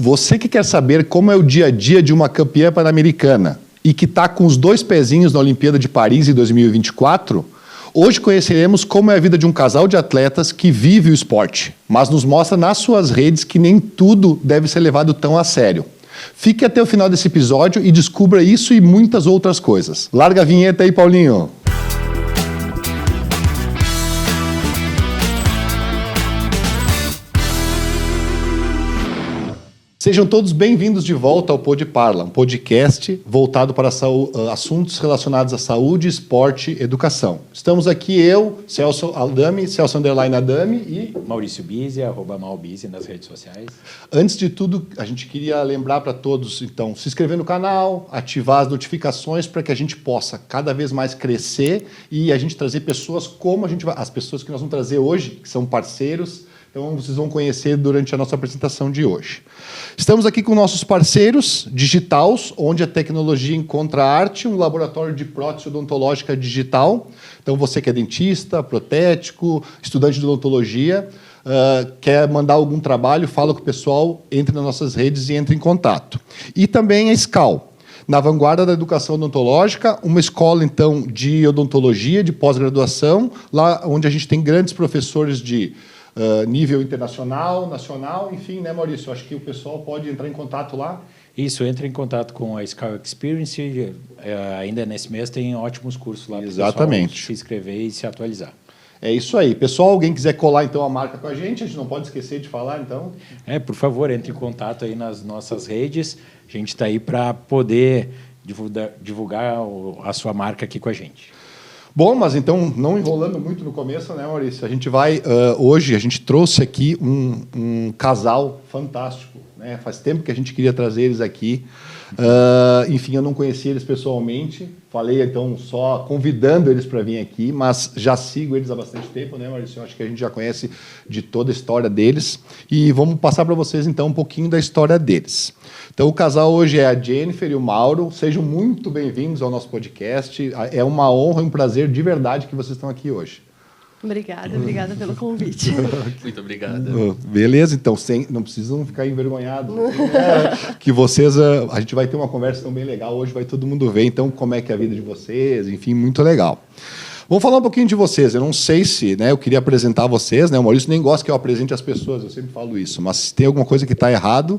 Você que quer saber como é o dia a dia de uma campeã pan-americana e que está com os 2 pezinhos na Olimpíada de Paris em 2024, hoje conheceremos como é a vida de um casal de atletas que vive o esporte, mas nos mostra nas suas redes que nem tudo deve ser levado tão a sério. Fique até o final desse episódio e descubra isso e muitas outras coisas. Larga a vinheta aí, Paulinho. Sejam todos bem-vindos de volta ao Pod Parla, um podcast voltado para assuntos relacionados à saúde, esporte e educação. Estamos aqui eu, Celso Adami, Celso Underline Adami e... Maurício Bizzi, @malbizzi nas redes sociais. Antes de tudo, a gente queria lembrar para todos, então, se inscrever no canal, ativar as notificações para que a gente possa cada vez mais crescer e a gente trazer pessoas como as pessoas que nós vamos trazer hoje, que são parceiros. Então, vocês vão conhecer durante a nossa apresentação de hoje. Estamos aqui com nossos parceiros Digitaus, onde a tecnologia encontra a arte, um laboratório de prótese odontológica digital. Então, você que é dentista, protético, estudante de odontologia, quer mandar algum trabalho, fala com o pessoal, entre nas nossas redes e entre em contato. E também a SCAL, na vanguarda da educação odontológica, uma escola, então, de odontologia, de pós-graduação, lá onde a gente tem grandes professores de nível internacional, nacional, enfim, né, Maurício? Acho que o pessoal pode entrar em contato lá. Isso, entre em contato com a SCAL Experience. Ainda nesse mês tem ótimos cursos lá para o pessoal se inscrever e se atualizar. É isso aí. Pessoal, alguém quiser colar então a marca com a gente não pode esquecer de falar, então. Por favor, entre em contato aí nas nossas redes. A gente está aí para poder divulgar a sua marca aqui com a gente. Bom, mas então, não enrolando muito no começo, né, Maurício? A gente vai... hoje, a gente trouxe aqui um casal fantástico, né? Faz tempo que a gente queria trazer eles aqui. Enfim, eu não conhecia eles pessoalmente. Falei, então, só convidando eles para vir aqui, mas já sigo eles há bastante tempo, né, Maurício? Acho que a gente já conhece de toda a história deles. E vamos passar para vocês, então, um pouquinho da história deles. Então, o casal hoje é a Jennifer e o Mauro. Sejam muito bem-vindos ao nosso podcast. É uma honra e um prazer de verdade que vocês estão aqui hoje. Obrigada pelo convite. Muito obrigado. Beleza, então, não precisam ficar envergonhados. Que vocês, a gente vai ter uma conversa tão bem legal, hoje vai todo mundo ver, então, como é que é a vida de vocês, enfim, muito legal. Vamos falar um pouquinho de vocês. Eu não sei se, né, eu queria apresentar vocês, né, o Maurício nem gosta que eu apresente as pessoas, eu sempre falo isso, mas se tem alguma coisa que está errado...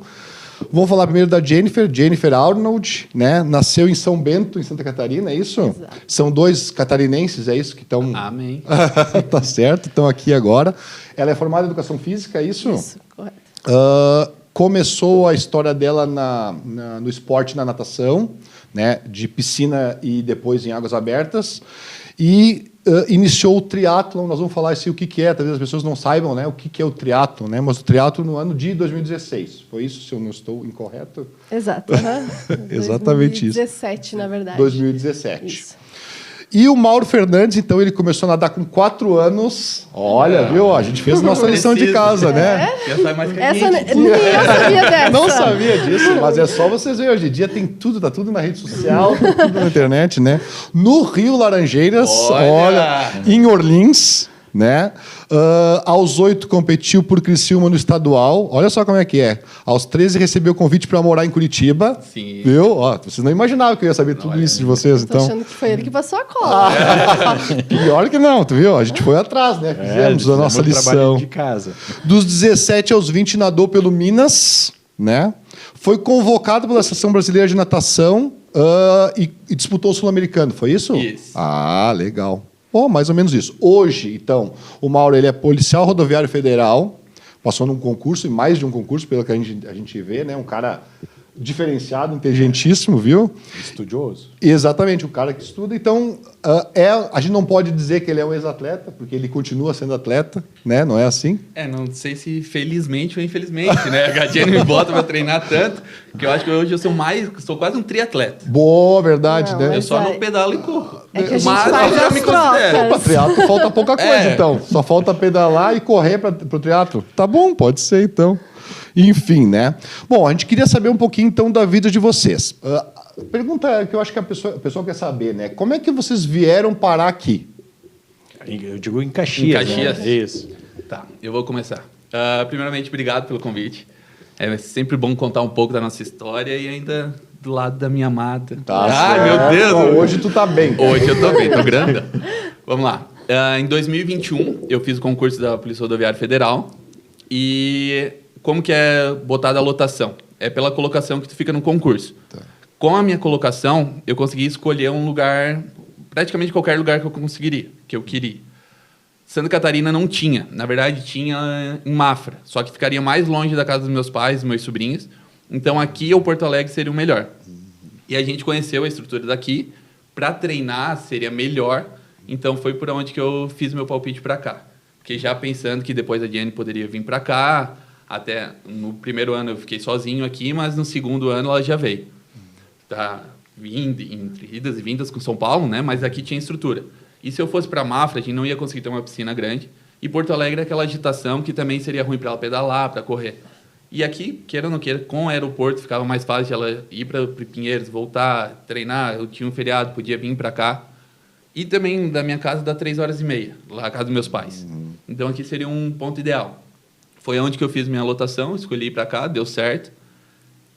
Vamos falar primeiro da Jennifer Arnold, né? Nasceu em São Bento, em Santa Catarina, é isso? Exato. São 2 catarinenses, é isso que estão... Amém. Tá certo, estão aqui agora. Ela é formada em Educação Física, é isso? Isso, correto. Começou a história dela no esporte, na natação, né? De piscina e depois em águas abertas. E iniciou o triatlon. Nós vamos falar o que é, talvez as pessoas não saibam, né, o que é o triatlon, né, mas o triatlon no ano de 2016. Foi isso, se eu não estou incorreto? Exato. Exatamente 2017, na verdade. 2017. Isso. E o Mauro Fernandes, então, ele começou a nadar com 4 anos. Olha, viu? A gente fez a nossa lição de casa, né? Já mais que a Essa gente. ninguém sabia dessa. Não sabia disso, mas é só vocês verem. Hoje em dia tem tudo, tá tudo na rede social, tá tudo na internet, né? No Rio Laranjeiras, olha em Orleans, né? Aos 8 competiu por Criciúma no estadual. Olha só como é que é. Aos 13 recebeu o convite para morar em Curitiba. Sim. Viu? Ó, vocês não imaginavam que eu ia saber tudo isso de vocês, Tô então. achando que foi ele que passou a cola. Pior que não, tu viu? A gente foi atrás, né? Fizemos a nossa lição. De casa. Dos 17 aos 20 nadou pelo Minas, né? Foi convocado pela Associação Brasileira de Natação e disputou o Sul-Americano, foi isso? Isso. Ah, legal. Bom, mais ou menos isso. Hoje, então, o Mauro ele é policial rodoviário federal, passou num concurso, e mais de um concurso, pelo que a gente vê, né? Um cara diferenciado, inteligentíssimo, viu? Estudioso. Exatamente, o cara que estuda. Então, a gente não pode dizer que ele é um ex-atleta, porque ele continua sendo atleta, né? Não é assim? Não sei se felizmente ou infelizmente, né? A Gadiane me bota para treinar tanto, que eu acho que hoje eu sou quase um triatleta. Boa, verdade, né? Eu só não pedalo e corro. É que a gente Mas faz eu as me considero. Para triatlo falta pouca coisa, então. Só falta pedalar e correr para o triatlo. Tá bom, pode ser, então. Enfim, né? Bom, a gente queria saber um pouquinho, então, da vida de vocês. Pergunta que eu acho que a pessoa quer saber, né? Como é que vocês vieram parar aqui? Eu digo em Caxias. Em Caxias? Né? Isso. Tá, eu vou começar. Primeiramente, obrigado pelo convite. É sempre bom contar um pouco da nossa história e ainda do lado da minha amada. Tá Ai, certo. meu Deus! Hoje tu tá bem. Hoje eu tô bem, tô grandão. Vamos lá. Em 2021, eu fiz o concurso da Polícia Rodoviária Federal. E como que é botada a lotação? É pela colocação que tu fica no concurso. Tá. Com a minha colocação, eu consegui escolher um lugar, praticamente qualquer lugar que eu queria. Santa Catarina não tinha. Na verdade, tinha em Mafra. Só que ficaria mais longe da casa dos meus pais, dos meus sobrinhos. Então, aqui ou Porto Alegre seria o melhor. E a gente conheceu a estrutura daqui. Para treinar, seria melhor. Então, foi por onde que eu fiz meu palpite para cá. Porque já pensando que depois a Diane poderia vir para cá. Até no primeiro ano eu fiquei sozinho aqui, mas no segundo ano ela já veio. Tá vindo, entre idas e vindas com São Paulo, né? Mas aqui tinha estrutura. E se eu fosse para Mafra, a gente não ia conseguir ter uma piscina grande. E Porto Alegre é aquela agitação que também seria ruim para ela pedalar, para correr. E aqui, queira ou não queira, com o aeroporto ficava mais fácil de ela ir para Pinheiros, voltar, treinar. Eu tinha um feriado, podia vir para cá. E também da minha casa dá 3h30, lá na casa dos meus pais. Então aqui seria um ponto ideal. Foi onde que eu fiz minha lotação, escolhi ir para cá, deu certo.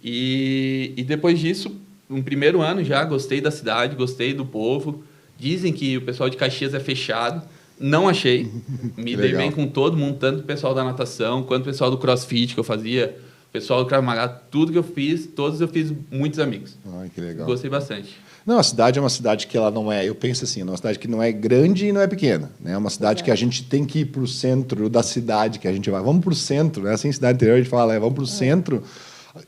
E depois disso, no primeiro ano já, gostei da cidade, gostei do povo. Dizem que o pessoal de Caxias é fechado. Não achei. Me dei bem com todo mundo, tanto o pessoal da natação, quanto o pessoal do crossfit que eu fazia, o pessoal do Krav Maga, tudo que eu fiz, todos eu fiz muitos amigos. Ai, que legal. Gostei bastante. Não, a cidade é uma cidade que ela não é, eu penso assim, é uma cidade que não é grande e não é pequena, né? É uma cidade que a gente tem que ir para o centro da cidade que a gente vai. Vamos para o centro, né? Assim, cidade interior a gente fala, vamos para o centro.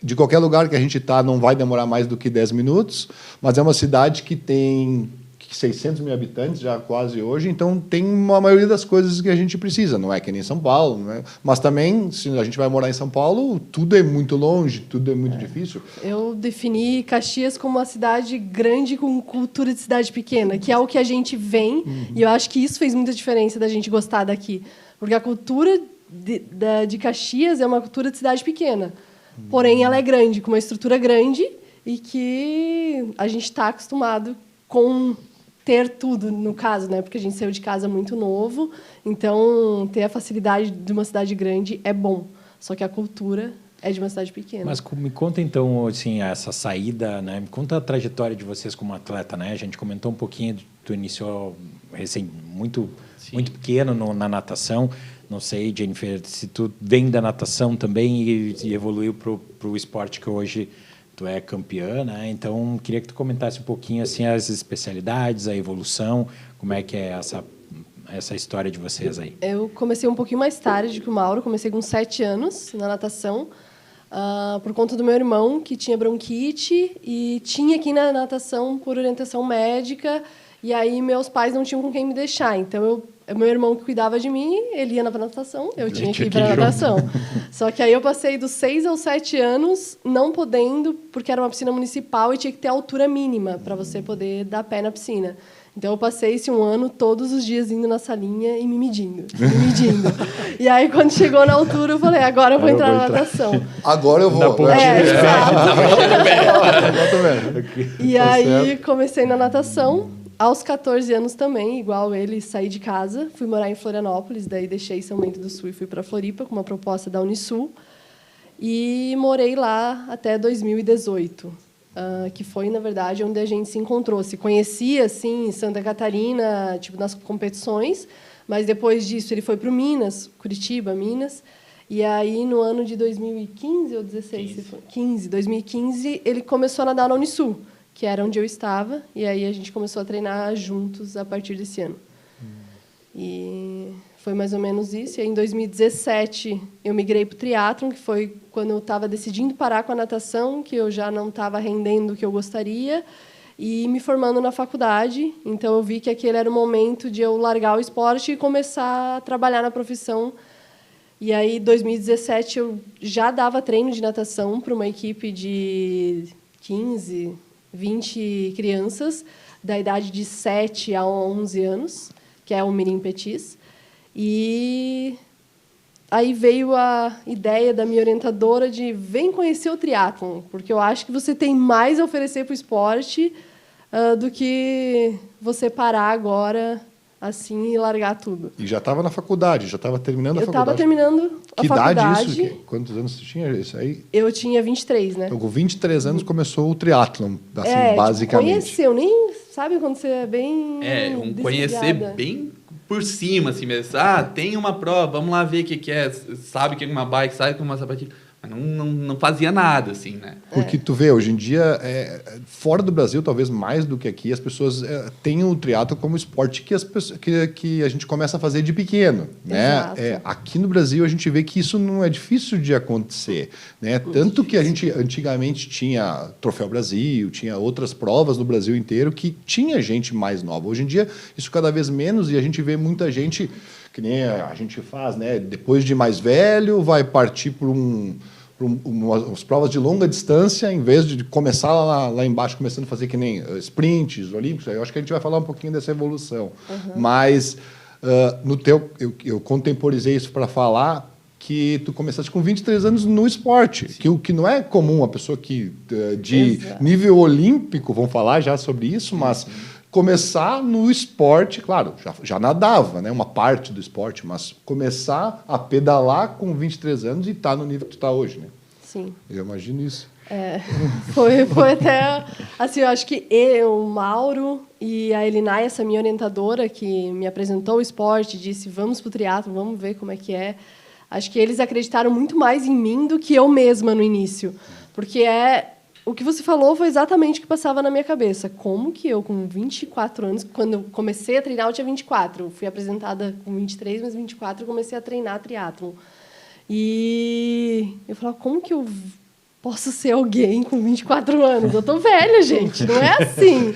De qualquer lugar que a gente está, não vai demorar mais do que 10 minutos, mas é uma cidade que tem 600 mil habitantes já quase hoje, então tem uma maioria das coisas que a gente precisa, não é que nem São Paulo, não é? Mas também, se a gente vai morar em São Paulo, tudo é muito longe, tudo é muito difícil. Eu defini Caxias como uma cidade grande com cultura de cidade pequena, que é o que a gente vem, e eu acho que isso fez muita diferença da gente gostar daqui. Porque a cultura de Caxias é uma cultura de cidade pequena, porém ela é grande, com uma estrutura grande, e que a gente está acostumado com ter tudo, no caso, né? Porque a gente saiu de casa muito novo, então ter a facilidade de uma cidade grande é bom. Só que a cultura é de uma cidade pequena. Mas me conta então, assim, essa saída, né? Me conta a trajetória de vocês como atleta, né? A gente comentou um pouquinho, tu iniciou muito pequeno na natação. Não sei, Jennifer, se tu vem da natação também e evoluiu para o esporte que hoje tu é campeã, né? Então, queria que tu comentasse um pouquinho assim as especialidades, a evolução, como é que é essa história de vocês aí. Eu comecei um pouquinho mais tarde que o Mauro, comecei com 7 anos na natação, por conta do meu irmão, que tinha bronquite e tinha aqui na natação por orientação médica, e aí meus pais não tinham com quem me deixar, então meu irmão que cuidava de mim, ele ia para natação, eu tinha que ir para natação. Só que aí eu passei dos 6 aos 7 anos não podendo, porque era uma piscina municipal e tinha que ter a altura mínima para você poder dar pé na piscina. Então eu passei esse um ano todos os dias indo na salinha e me medindo. E aí quando chegou na altura eu falei, agora eu vou entrar na natação. Agora eu vou. E aí comecei na natação. Aos 14 anos também, igual ele, saí de casa, fui morar em Florianópolis, daí deixei São Bento do Sul e fui para Floripa com uma proposta da Unisul. E morei lá até 2018, que foi, na verdade, onde a gente se encontrou. Se conhecia, assim, em Santa Catarina, tipo, nas competições, mas depois disso ele foi para o Minas, Curitiba, Minas. E aí, no ano de 2015 ou 2015, ele começou a nadar na Unisul, que era onde eu estava, e aí a gente começou a treinar juntos a partir desse ano. E foi mais ou menos isso. E aí, em 2017, eu migrei para o triatlon, que foi quando eu estava decidindo parar com a natação, que eu já não estava rendendo o que eu gostaria, e me formando na faculdade. Então, eu vi que aquele era o momento de eu largar o esporte e começar a trabalhar na profissão. E aí, em 2017, eu já dava treino de natação para uma equipe de 20 crianças, da idade de 7 a 11 anos, que é o Mirim Petis. E aí veio a ideia da minha orientadora de vem conhecer o triatlon, porque eu acho que você tem mais a oferecer para o esporte do que você parar agora assim e largar tudo. E já estava na faculdade, já estava terminando a Eu faculdade. estava terminando a Que faculdade. idade isso? Quantos anos você tinha isso aí? Eu tinha 23, né? Então, com 23 anos começou o triatlon, assim, Tipo, basicamente. conheceu, nem sabe quando você é bem Conhecer desligada. bem por cima, assim mesmo. Tem uma prova, vamos lá ver o que é. Sabe que é uma bike, sabe que é uma sapatilha. Mas não fazia nada, assim, né? Porque tu vê, hoje em dia, fora do Brasil, talvez mais do que aqui, as pessoas têm o triatlo como esporte que a gente começa a fazer de pequeno, né? Exato. Aqui no Brasil, a gente vê que isso não é difícil de acontecer, né? Tanto que a gente antigamente tinha Troféu Brasil, tinha outras provas no Brasil inteiro que tinha gente mais nova. Hoje em dia, isso cada vez menos e a gente vê muita gente, que nem a gente faz, né? Depois de mais velho, vai partir por umas provas de longa distância, em vez de começar lá embaixo, começando a fazer que nem sprints olímpicos. Eu acho que a gente vai falar um pouquinho dessa evolução. Mas no teu, eu contemporizei isso para falar que tu começaste com 23 anos no esporte, que não é comum a pessoa que de Exato. nível olímpico, vamos falar já sobre isso, mas começar no esporte, claro, já nadava, né, uma parte do esporte, mas começar a pedalar com 23 anos e estar no nível que tu está hoje, né? Sim. Eu imagino isso. Foi até... Assim, eu acho que eu, o Mauro e a Elinay, essa minha orientadora, que me apresentou o esporte, disse, vamos pro triatlo, vamos ver como é que é. Acho que eles acreditaram muito mais em mim do que eu mesma no início. Porque o que você falou foi exatamente o que passava na minha cabeça. Como que eu, com 24 anos, quando eu comecei a treinar, eu tinha 24. Eu fui apresentada com 23, mas 24 eu comecei a treinar triatlon. E eu falava, como que eu posso ser alguém com 24 anos? Eu tô velha, gente. Não é assim.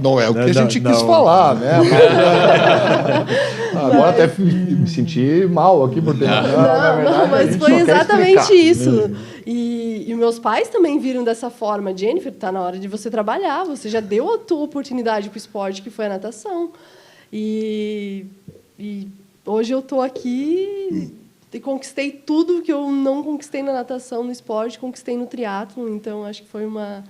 Não é o que a gente quis falar, né? Agora até me senti mal aqui por dentro. Não, mas foi exatamente isso. E meus pais também viram dessa forma. Jennifer, tá na hora de você trabalhar. Você já deu a tua oportunidade para o esporte, que foi a natação. E hoje eu tô aqui e conquistei tudo que eu não conquistei na natação, no esporte, conquistei no triatlo. Então, acho que foi uma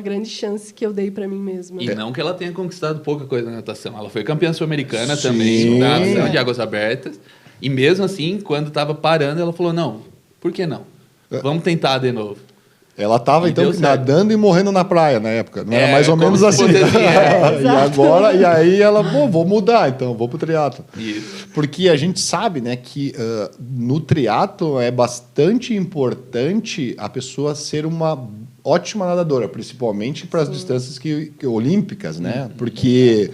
grande chance que eu dei para mim mesma. E não que ela tenha conquistado pouca coisa na natação. Ela foi campeã sul-americana também, na natação de águas abertas. E mesmo assim, quando estava parando, ela falou, não, por que não? Vamos tentar de novo. Ela estava, então, nadando e morrendo na praia na época. Não era mais ou menos assim. E agora, e aí ela, vou mudar, então, vou pro triatlo. Isso. Porque a gente sabe, né, que no triatlo é bastante importante a pessoa ser uma ótima nadadora, principalmente para as distâncias olímpicas, né? Porque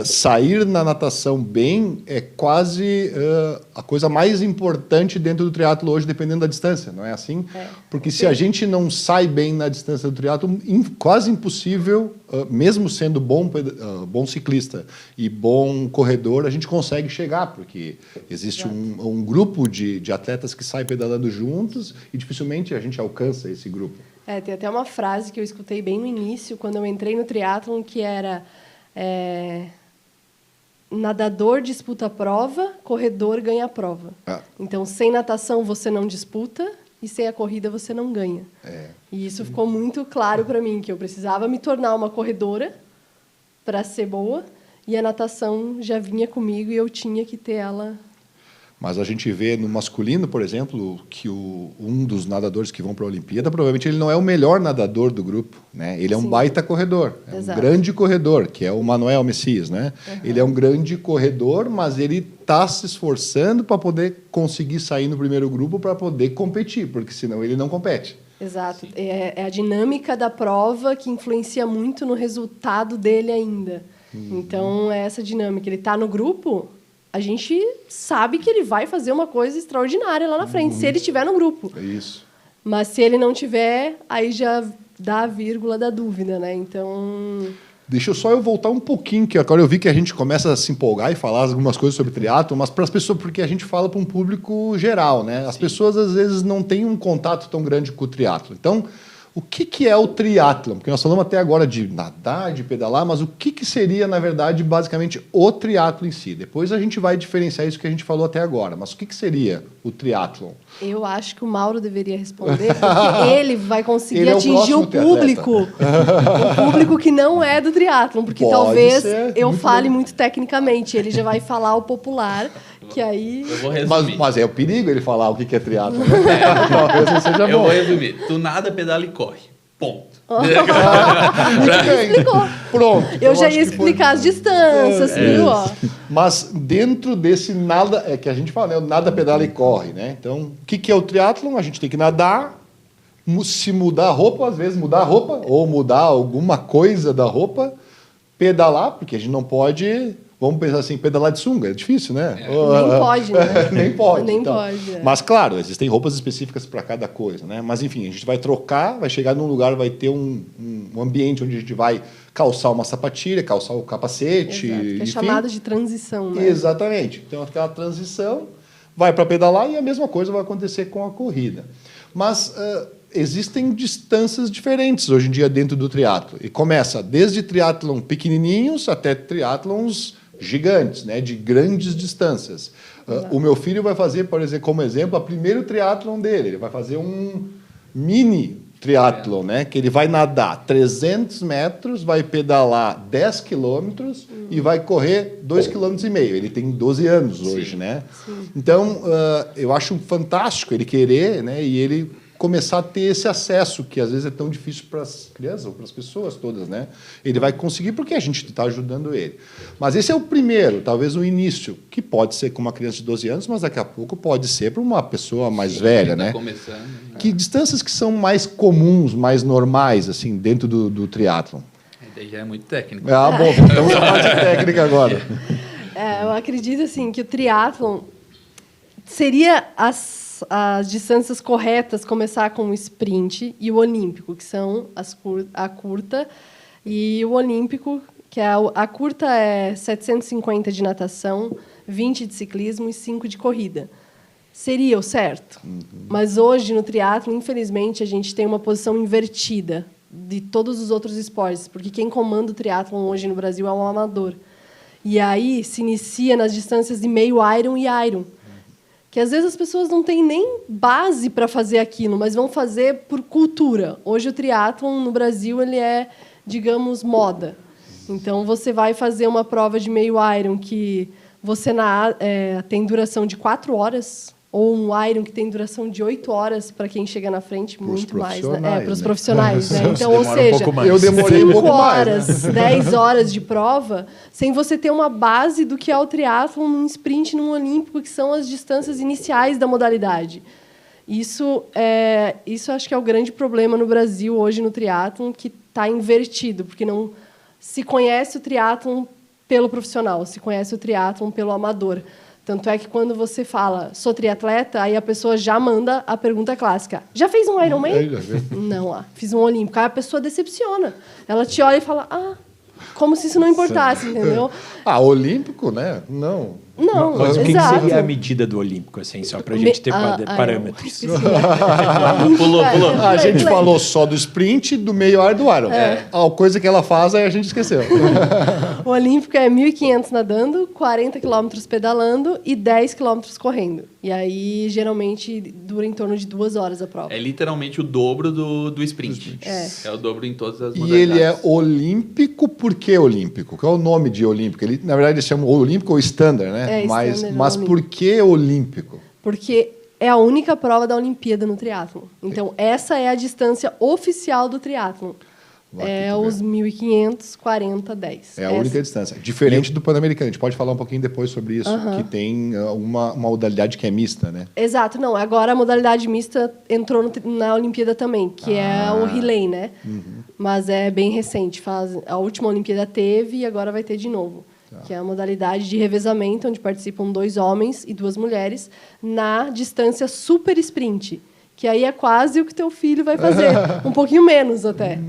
sair na natação bem é quase a coisa mais importante dentro do triatlo hoje, dependendo da distância, não é assim? Porque se a gente não sai bem na distância do triatlo, quase impossível, mesmo sendo bom ciclista e bom corredor, a gente consegue chegar, porque existe um grupo de atletas que saem pedalando juntos e dificilmente a gente alcança esse grupo. Tem até uma frase que eu escutei bem no início, quando eu entrei no triatlon, que era nadador disputa a prova, corredor ganha a prova. Então, sem natação você não disputa e sem a corrida você não ganha. E isso ficou muito claro para mim, que eu precisava me tornar uma corredora para ser boa, e a natação já vinha comigo e eu tinha que ter ela. Mas a gente vê no masculino, por exemplo, que um dos nadadores que vão para a Olimpíada, provavelmente ele não é o melhor nadador do grupo, né? Ele é um baita corredor, é um grande corredor, que é o Manuel Messias, né? Ele é um grande corredor, mas ele está se esforçando para poder conseguir sair no primeiro grupo para poder competir, porque senão ele não compete. Exato. É a dinâmica da prova que influencia muito no resultado dele ainda. Então, é essa dinâmica. Ele está no grupo, a gente sabe que ele vai fazer uma coisa extraordinária lá na frente, se ele estiver no grupo. É isso. Mas se ele não tiver, aí já dá a vírgula da dúvida, né? Então... Deixa eu voltar um pouquinho, que agora eu vi que a gente começa a se empolgar e falar algumas coisas sobre triatlo, mas para as pessoas, porque a gente fala para um público geral, né? As pessoas às vezes não têm um contato tão grande com o triatlo. Então, O que é o triatlon? Porque nós falamos até agora de nadar, de pedalar, mas o que seria, na verdade, basicamente o triatlo em si? Depois a gente vai diferenciar isso que a gente falou até agora. Mas o que seria o triatlon? Eu acho que o Mauro deveria responder, porque ele vai conseguir Ele é o atingir o próximo público que não é do triatlon, porque Pode talvez ser, eu muito fale bem. muito tecnicamente. Ele já vai falar o popular, que aí... Eu vou resumir. Mas é o perigo ele falar o que é triatlon. Né? Talvez não seja Eu bom. vou resumir. Tu nada, pedala e corre. Ponto. Muito bem. Explicou. Pronto. Eu já acho ia que foi- explicar as distâncias, viu? Ó. Mas dentro desse nada, é que a gente fala, né? O nada, pedala e corre, né? Então, o que é o triatlon? A gente tem que nadar, se mudar a roupa, às vezes mudar a roupa, ou mudar alguma coisa da roupa, pedalar, porque a gente não pode, vamos pensar assim, pedalar de sunga, é difícil, né? Nem pode, né? Nem pode. Nem então. pode, é. Mas, claro, existem roupas específicas para cada coisa, né? Mas, enfim, a gente vai trocar, vai chegar num lugar, vai ter um ambiente onde a gente vai calçar uma sapatilha, calçar o capacete. Exato, que é enfim. chamado de transição, né? Exatamente. Então, aquela transição vai para pedalar e a mesma coisa vai acontecer com a corrida. Mas existem distâncias diferentes hoje em dia dentro do triatlo. E começa desde triatlon pequenininhos até triatlons gigantes, né, de grandes distâncias. O meu filho vai fazer, por exemplo, como exemplo, o primeiro triatlon dele. Ele vai fazer um mini triatlon, né, que ele vai nadar 300 metros, vai pedalar 10 quilômetros e vai correr 2,5 km. Ele tem 12 anos hoje, né? Então, eu acho fantástico ele querer, né, e ele começar a ter esse acesso, que às vezes é tão difícil para as crianças ou para as pessoas todas, né? Ele vai conseguir porque a gente está ajudando ele. Mas esse é o primeiro, talvez o início, que pode ser com uma criança de 12 anos, mas daqui a pouco pode ser para uma pessoa mais velha, Tá né? começando, né? Que distâncias que são mais comuns, mais normais, assim, dentro do triatlon? Daí já é muito técnico. Ah, bom, então a parte técnica agora. Eu acredito assim que o triatlon seria as distâncias corretas começar com o sprint e o olímpico, que são a curta, e o olímpico, que é a curta é 750 de natação, 20 de ciclismo e 5 de corrida. Seria o certo. Mas hoje, no triatlo, infelizmente, a gente tem uma posição invertida de todos os outros esportes, porque quem comanda o triatlon hoje no Brasil é um amador. E aí se inicia nas distâncias de meio Iron e Iron, que às vezes as pessoas não têm nem base para fazer aquilo, mas vão fazer por cultura. Hoje o triatlon no Brasil ele é, digamos, moda. Então você vai fazer uma prova de meio Iron que você tem duração de 4 horas, ou um Iron que tem duração de 8 horas para quem chega na frente, Pros muito mais, né? profissionais, Para os né? profissionais, né? Então, ou Demora um seja, pouco mais. Eu demorei um 5 pouco mais, horas, né? 10 horas de prova, sem você ter uma base do que é o triatlon num sprint, num olímpico, que são as distâncias iniciais da modalidade. Isso acho que é o grande problema no Brasil hoje no triatlon, que está invertido, porque não se conhece o triatlon pelo profissional, se conhece o triatlon pelo amador. Tanto é que quando você fala, sou triatleta, aí a pessoa já manda a pergunta clássica. Já fez um Ironman? Não, fiz um olímpico. Aí a pessoa decepciona. Ela te olha e fala, como se isso não importasse, entendeu? Olímpico, né? Não. Não, Mas o que exato. seria a medida do olímpico, assim, só para a gente ter parâmetros? Esqueci. Pulou. A gente falou só do sprint, do meio ar e do Iron. A coisa que ela faz, aí a gente esqueceu. O olímpico é 1.500 nadando, 40 quilômetros pedalando e 10 quilômetros correndo. E aí, geralmente, dura em torno de 2 horas a prova. É literalmente o dobro do sprint. É o dobro em todas as E modalidades. ele é olímpico, por que olímpico? Qual é o nome de olímpico? Ele, na verdade, eles chamam olímpico ou standard, né? Standard, Mas por que olímpico? Porque é a única prova da Olimpíada no triatlon. Então, essa é a distância oficial do triatlon. É os 1.500, 40, 10. É a única distância. Diferente do Pan-Americano. A gente pode falar um pouquinho depois sobre isso, que tem uma modalidade que é mista, né? Exato. Não, agora a modalidade mista entrou na Olimpíada também, que é o relay, né? Mas é bem recente. A última Olimpíada teve e agora vai ter de novo. Que é a modalidade de revezamento, onde participam 2 homens e 2 mulheres, na distância super sprint. Que aí é quase o que teu filho vai fazer. Um pouquinho menos até.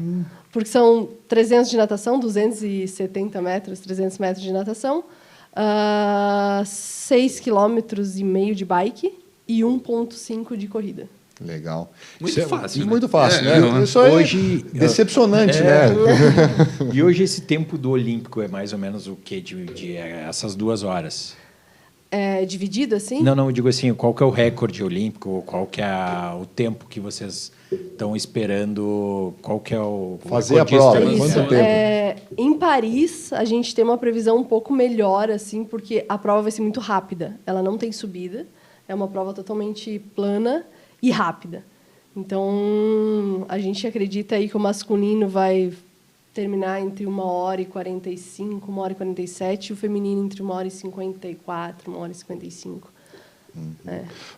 Porque são 300 de natação, 270 metros, 300 metros de natação, 6,5 km de bike e 1,5 de corrida. Legal. Muito fácil, né? Muito fácil, É, né? Isso aí hoje- decepcionante, né? E hoje esse tempo do Olímpico é mais ou menos o quê? De essas 2 horas? É dividido assim? Não, eu digo assim, qual que é o recorde olímpico? Qual que é o tempo que vocês estão esperando? Qual que é o Fazer a recordista? prova, Isso. quanto tempo? Em Paris, a gente tem uma previsão um pouco melhor, assim, porque a prova vai ser muito rápida. Ela não tem subida. É uma prova totalmente plana e rápida. Então, a gente acredita aí que o masculino vai terminar entre 1h45, 1h47, e o feminino entre 1h54, 1h55.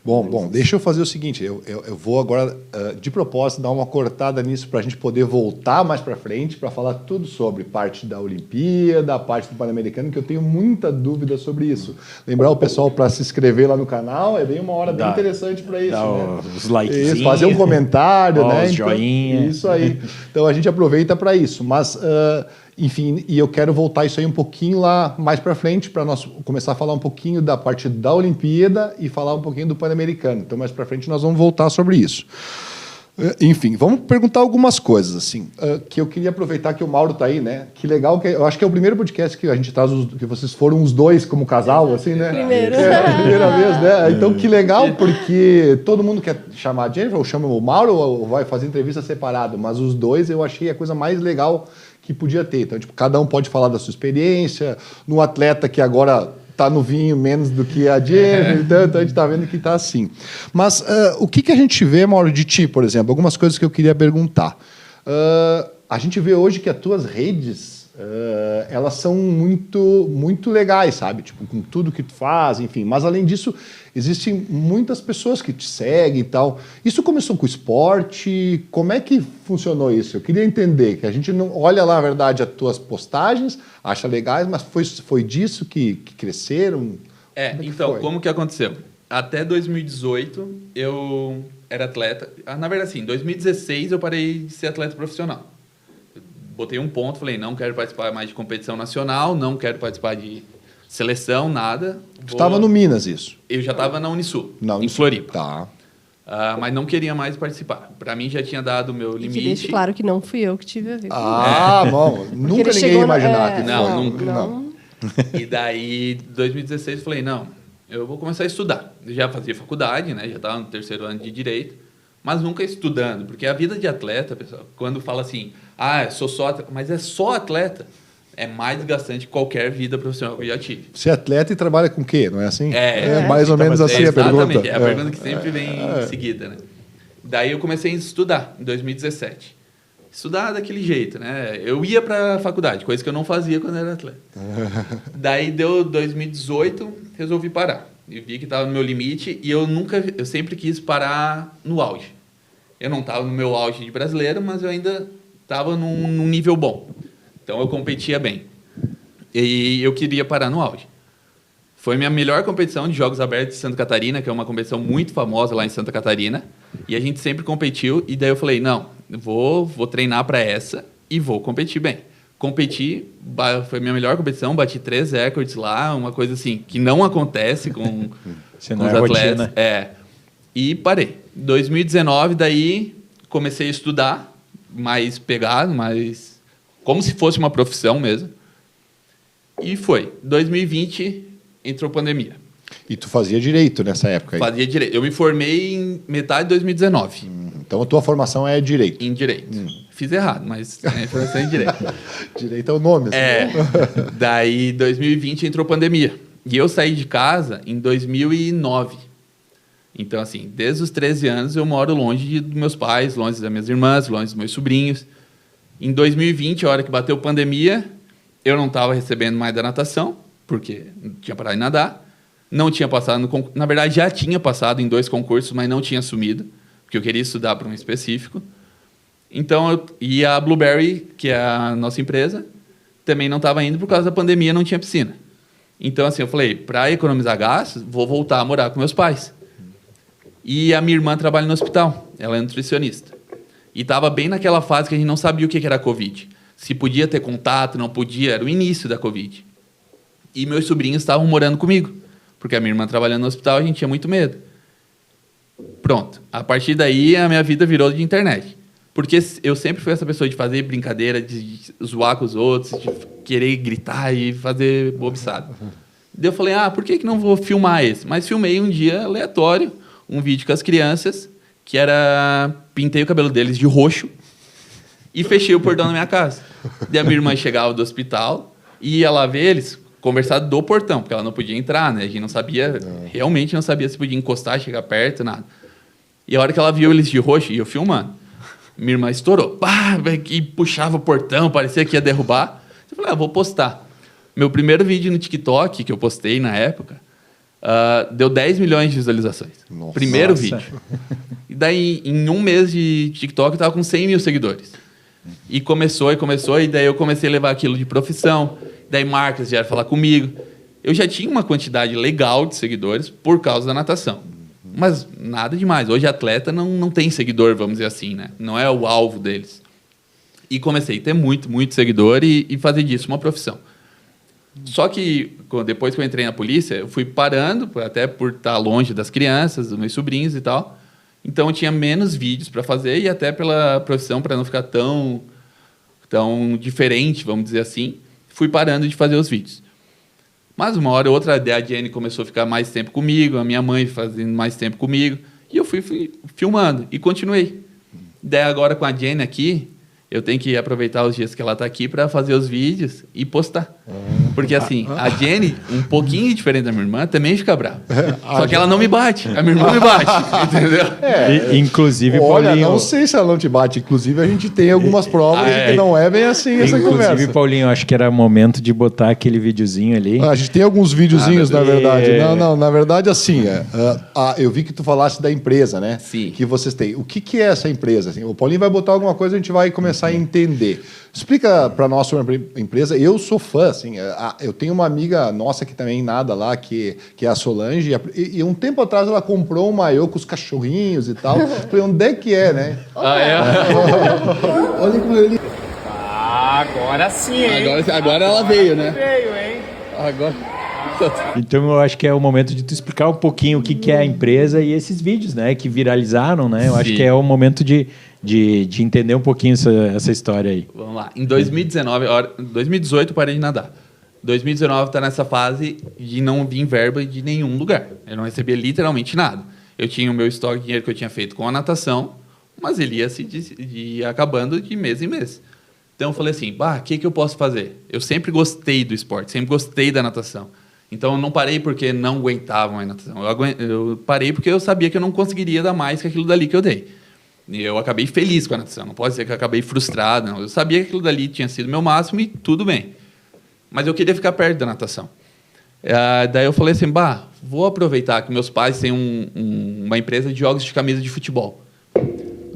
Bom, deixa eu fazer o seguinte, eu vou agora, de propósito, dar uma cortada nisso para a gente poder voltar mais para frente para falar tudo sobre parte da Olimpíada, a parte do Pan-Americano, que eu tenho muita dúvida sobre isso. Lembrar o pessoal para se inscrever lá no canal, é bem uma hora bem interessante para isso. Dá né? os likezinhos. Isso, fazer um comentário, Ó, né? os joinha. Isso aí. Então a gente aproveita para isso, mas... enfim, e eu quero voltar isso aí um pouquinho lá mais para frente, para nós começar a falar um pouquinho da parte da Olimpíada e falar um pouquinho do Pan-Americano. Então, mais para frente, nós vamos voltar sobre isso. Enfim, vamos perguntar algumas coisas, assim, que eu queria aproveitar que o Mauro está aí, né? Que legal, que eu acho que é o primeiro podcast que a gente traz, que vocês foram os dois como casal, assim, né? Primeiro. É a primeira vez, né? Então, que legal, porque todo mundo quer chamar a Jennifer, ou chama o Mauro, ou vai fazer entrevista separado, mas os dois eu achei a coisa mais legal que podia ter. Então, tipo, cada um pode falar da sua experiência, no atleta que agora está no vinho menos do que a Jennifer, então a gente está vendo que está assim. Mas o que a gente vê, Mauro, de ti, por exemplo? Algumas coisas que eu queria perguntar. A gente vê hoje que as tuas redes, elas são muito legais, sabe? Tipo, com tudo que tu faz, enfim. Mas, além disso, existem muitas pessoas que te seguem e tal. Isso começou com o esporte? Como é que funcionou isso? Eu queria entender, que a gente não olha lá, na verdade, as tuas postagens, acha legais, mas foi disso que cresceram? Como que aconteceu? Até 2018, eu era atleta. Na verdade, assim, em 2016 eu parei de ser atleta profissional. Botei um ponto, falei, não quero participar mais de competição nacional, não quero participar de seleção, nada. Tu estava no Minas, isso? Eu já estava na Unisul, Não, em Floripa. Tá. Mas não queria mais participar. Para mim já tinha dado o meu E que limite. deixe claro que não fui eu que tive a ver com Bom, nunca ninguém ia imaginar que Não, foi. nunca. Não. E daí, em 2016, eu falei, não, eu vou começar a estudar. Eu já fazia faculdade, né? Já estava no 3º ano de Direito, mas nunca estudando. Porque a vida de atleta, pessoal, quando fala assim, sou só atleta, mas é só atleta, é mais desgastante que qualquer vida profissional que eu já tive. Você é atleta e trabalha com o quê? Não é assim? É, mais ou menos assim a pergunta. Exatamente, é a pergunta que sempre vem em seguida, né? Daí eu comecei a estudar, em 2017. Estudar daquele jeito, né? Eu ia para a faculdade, coisa que eu não fazia quando era atleta. Daí deu 2018, resolvi parar. E vi que estava no meu limite e eu sempre quis parar no auge. Eu não estava no meu auge de brasileiro, mas eu ainda estava num nível bom. Então eu competia bem. E eu queria parar no auge. Foi minha melhor competição de Jogos Abertos de Santa Catarina, que é uma competição muito famosa lá em Santa Catarina. E a gente sempre competiu. E daí eu falei, não, vou treinar para essa e vou competir bem. Competi, foi minha melhor competição, bati 3 recordes lá, uma coisa assim, que não acontece com os atletas. Rotina. E parei. 2019, daí comecei a estudar, mais pegado, mais como se fosse uma profissão mesmo. E foi. 2020 entrou pandemia. E tu fazia direito nessa época aí? Fazia direito. Eu me formei em metade de 2019. Então a tua formação é direito. Em direito. Fiz errado, mas é formação em direito. Direito é o nome. Assim. Daí 2020 entrou pandemia. E eu saí de casa em 2009. Então, assim, desde os 13 anos eu moro longe dos meus pais, longe das minhas irmãs, longe dos meus sobrinhos. Em 2020, a hora que bateu pandemia, eu não estava recebendo mais da natação, porque não tinha parado de nadar. Não tinha passado no concurso. Na verdade, já tinha passado em 2 concursos, mas não tinha assumido, porque eu queria estudar para um específico. Então, e a Blueberry, que é a nossa empresa, também não estava indo por causa da pandemia, não tinha piscina. Então, assim, eu falei, para economizar gastos, vou voltar a morar com meus pais. E a minha irmã trabalha no hospital, ela é nutricionista. E estava bem naquela fase que a gente não sabia o que era Covid. Se podia ter contato, não podia, era o início da Covid. E meus sobrinhos estavam morando comigo, porque a minha irmã trabalhando no hospital, a gente tinha muito medo. Pronto. A partir daí, a minha vida virou de internet. Porque eu sempre fui essa pessoa de fazer brincadeira, de zoar com os outros, de querer gritar e fazer bobiçada. Daí eu falei, por que não vou filmar esse? Mas filmei um dia aleatório, um vídeo com as crianças, que era... Pintei o cabelo deles de roxo e fechei o portão da minha casa. Daí a minha irmã chegava do hospital e ia lá ver eles, conversar do portão, porque ela não podia entrar, né? A gente não sabia, realmente não sabia se podia encostar, chegar perto, nada. E a hora que ela viu eles de roxo, e eu filmando, minha irmã estourou. E puxava o portão, parecia que ia derrubar. Eu falei, vou postar. Meu primeiro vídeo no TikTok, que eu postei na época, deu 10 milhões de visualizações. Nossa. Primeiro vídeo. E daí, em um mês de TikTok, eu tava com 100 mil seguidores. E começou, e daí eu comecei a levar aquilo de profissão. Daí marcas vieram falar comigo. Eu já tinha uma quantidade legal de seguidores por causa da natação. Mas nada demais. Hoje atleta não tem seguidor, vamos dizer assim, né? Não é o alvo deles. E comecei a ter muito seguidor e fazer disso uma profissão. Só que depois que eu entrei na polícia, eu fui parando, até por estar longe das crianças, dos meus sobrinhos e tal. Então eu tinha menos vídeos para fazer e até pela profissão, para não ficar tão diferente, vamos dizer assim, fui parando de fazer os vídeos. Mas uma hora ou outra a Jenny começou a ficar mais tempo comigo, a minha mãe fazendo mais tempo comigo, e eu fui filmando e continuei. Daí agora com a Jenny aqui, eu tenho que aproveitar os dias que ela está aqui para fazer os vídeos e postar. Porque assim, a Jenny, um pouquinho diferente da minha irmã, também fica brava. Só que ela não me bate, a minha irmã me bate, entendeu? Inclusive, Olha, Paulinho... não sei se ela não te bate. Inclusive, a gente tem algumas provas de que não é bem assim essa conversa. Inclusive, Paulinho, acho que era momento de botar aquele videozinho ali. A gente tem alguns videozinhos, na verdade. Não, na verdade, assim, eu vi que tu falasse da empresa, né? Sim. Que vocês têm. O que é essa empresa? Assim, o Paulinho vai botar alguma coisa, a gente vai começar a entender. Explica para nós sobre a empresa. Eu sou fã, assim, eu tenho uma amiga nossa que também nada lá, que é a Solange, e um tempo atrás ela comprou um maiô com os cachorrinhos e tal. Falei, onde é que é, né? Olha como ele... Agora sim, hein? Agora ela veio, né? Veio, hein? Agora... Então eu acho que é o momento de tu explicar um pouquinho o que é a empresa e esses vídeos, né, que viralizaram, né? Eu acho que é o momento de entender um pouquinho essa história aí. Vamos lá. Em 2018 eu parei de nadar. 2019 está nessa fase de não vir verba de nenhum lugar. Eu não recebia literalmente nada. Eu tinha o meu estoque de dinheiro que eu tinha feito com a natação, mas ele ia acabando de mês em mês. Então eu falei assim, o que eu posso fazer? Eu sempre gostei do esporte, sempre gostei da natação. Então eu não parei porque não aguentava mais natação. Eu parei porque eu sabia que eu não conseguiria dar mais que aquilo dali que eu dei. E eu acabei feliz com a natação. Não pode dizer que eu acabei frustrado. Não. Eu sabia que aquilo dali tinha sido meu máximo e tudo bem. Mas eu queria ficar perto da natação. Daí eu falei assim, vou aproveitar que meus pais têm uma empresa de jogos de camisa de futebol.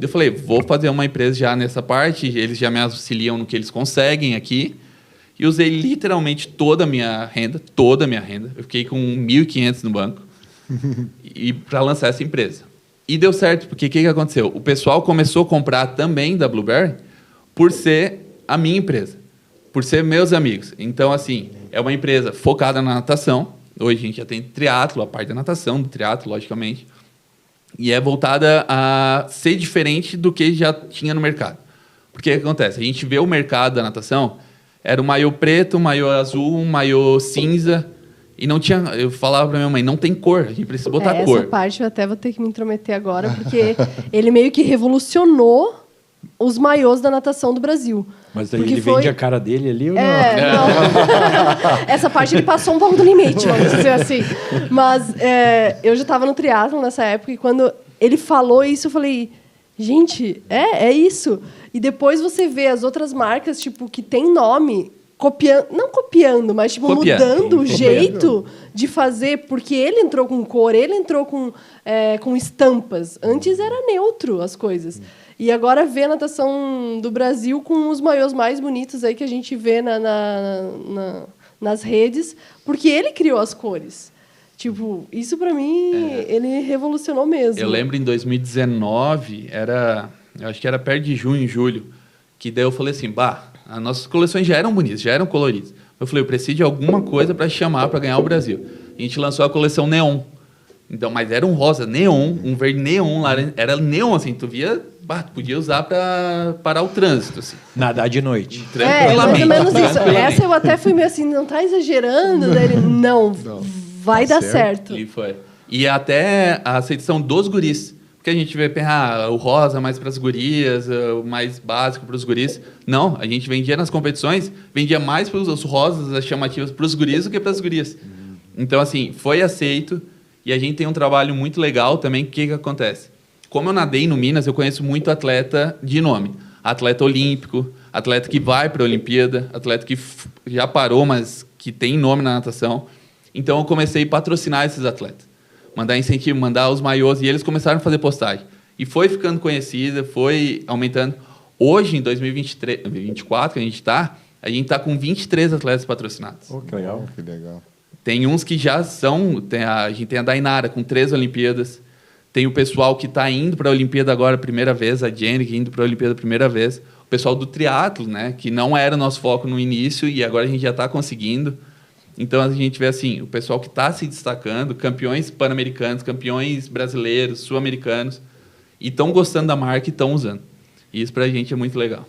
Eu falei, vou fazer uma empresa já nessa parte, eles já me auxiliam no que eles conseguem aqui. E usei literalmente toda a minha renda. Eu fiquei com 1.500 no banco para lançar essa empresa. E deu certo, porque o que aconteceu? O pessoal começou a comprar também da Blueberry por ser a minha empresa, por ser meus amigos. Então, assim, é uma empresa focada na natação. Hoje a gente já tem triatlo, a parte da natação, do triatlo, logicamente. E é voltada a ser diferente do que já tinha no mercado. Porque o que acontece? A gente vê o mercado da natação, era o maiô preto, o maiô azul, o maiô cinza, e não tinha... Eu falava para minha mãe, não tem cor, a gente precisa botar cor. Essa parte eu até vou ter que me intrometer agora, porque ele meio que revolucionou os maiôs da natação do Brasil. Mas daí ele vende a cara dele ali ou não? Não. Essa parte ele passou um pouco do limite, vamos dizer assim. Mas eu já estava no triatlon nessa época e quando ele falou isso, eu falei, gente, é isso. E depois você vê as outras marcas, tipo, que tem nome, não copiando, mas tipo, mudando o jeito de fazer, porque ele entrou com cor, ele entrou com estampas. Antes era neutro as coisas. E agora vê a natação do Brasil com os maiôs mais bonitos aí que a gente vê nas redes, porque ele criou as cores. Tipo, isso para mim, ele revolucionou mesmo. Eu lembro em 2019, eu acho que era perto de junho, julho, que daí eu falei assim, as nossas coleções já eram bonitas, já eram coloridas. Eu falei, eu preciso de alguma coisa para chamar, para ganhar o Brasil. A gente lançou a coleção Neon. Então, mas era um rosa neon, um verde neon, era neon, assim, tu via, tu podia usar para parar o trânsito, assim. Nadar de noite. Mais ou menos isso. Essa eu até fui meio assim, não tá exagerando? Daí ele, não, vai dar certo. E foi. E até a aceitação dos guris. Porque a gente vê, o rosa mais para as gurias, o mais básico para os guris. Não, a gente vendia nas competições, vendia mais para os rosas, as chamativas, para os guris do que para as gurias. Então, assim, foi aceito. E a gente tem um trabalho muito legal também. O que acontece? Como eu nadei no Minas, eu conheço muito atleta de nome. Atleta olímpico, atleta que vai para a Olimpíada, atleta que já parou, mas que tem nome na natação. Então, eu comecei a patrocinar esses atletas. Mandar incentivo, mandar os maiôs. E eles começaram a fazer postagem. E foi ficando conhecida, foi aumentando. Hoje, em 2024, que a gente está com 23 atletas patrocinados. Que legal. Que legal. Tem uns que já são... a gente tem a Dainara, com 3 Olimpíadas. Tem o pessoal que está indo para a Olimpíada agora, primeira vez. A Jenny, que indo para a Olimpíada, primeira vez. O pessoal do triatlo, né? Que não era o nosso foco no início e agora a gente já está conseguindo. Então, a gente vê assim, o pessoal que está se destacando, campeões pan-americanos, campeões brasileiros, sul-americanos, e estão gostando da marca e estão usando. E isso para a gente é muito legal.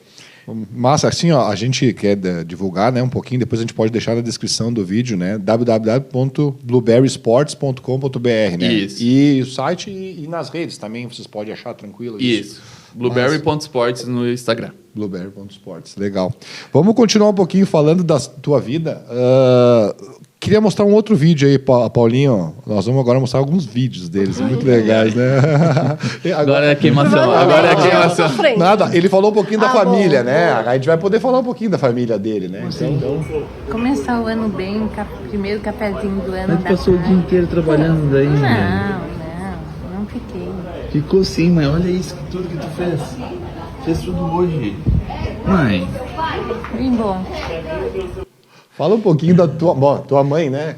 Massa, assim, ó, a gente quer divulgar, né, um pouquinho, depois a gente pode deixar na descrição do vídeo, né, www.blueberrysports.com.br, né? Isso. E o site e nas redes também, vocês podem achar tranquilo Isso. Blueberry.sports no Instagram. Blueberry.sports, legal. Vamos continuar um pouquinho falando da tua vida. Queria mostrar um outro vídeo aí, Paulinho. Nós vamos agora mostrar alguns vídeos deles, muito legais, né? Agora é queimação. Nada, ele falou um pouquinho da família, bom, né? bom. A gente vai poder falar um pouquinho da família dele, né? Então... Começar o ano bem, primeiro cafezinho do ano. Mas passou o dia inteiro trabalhando daí, né? Não fiquei. Ficou sim, mãe. Olha isso, tudo que tu fez. Fez tudo hoje. Mãe. Bem bom. Fala um pouquinho da tua mãe, né?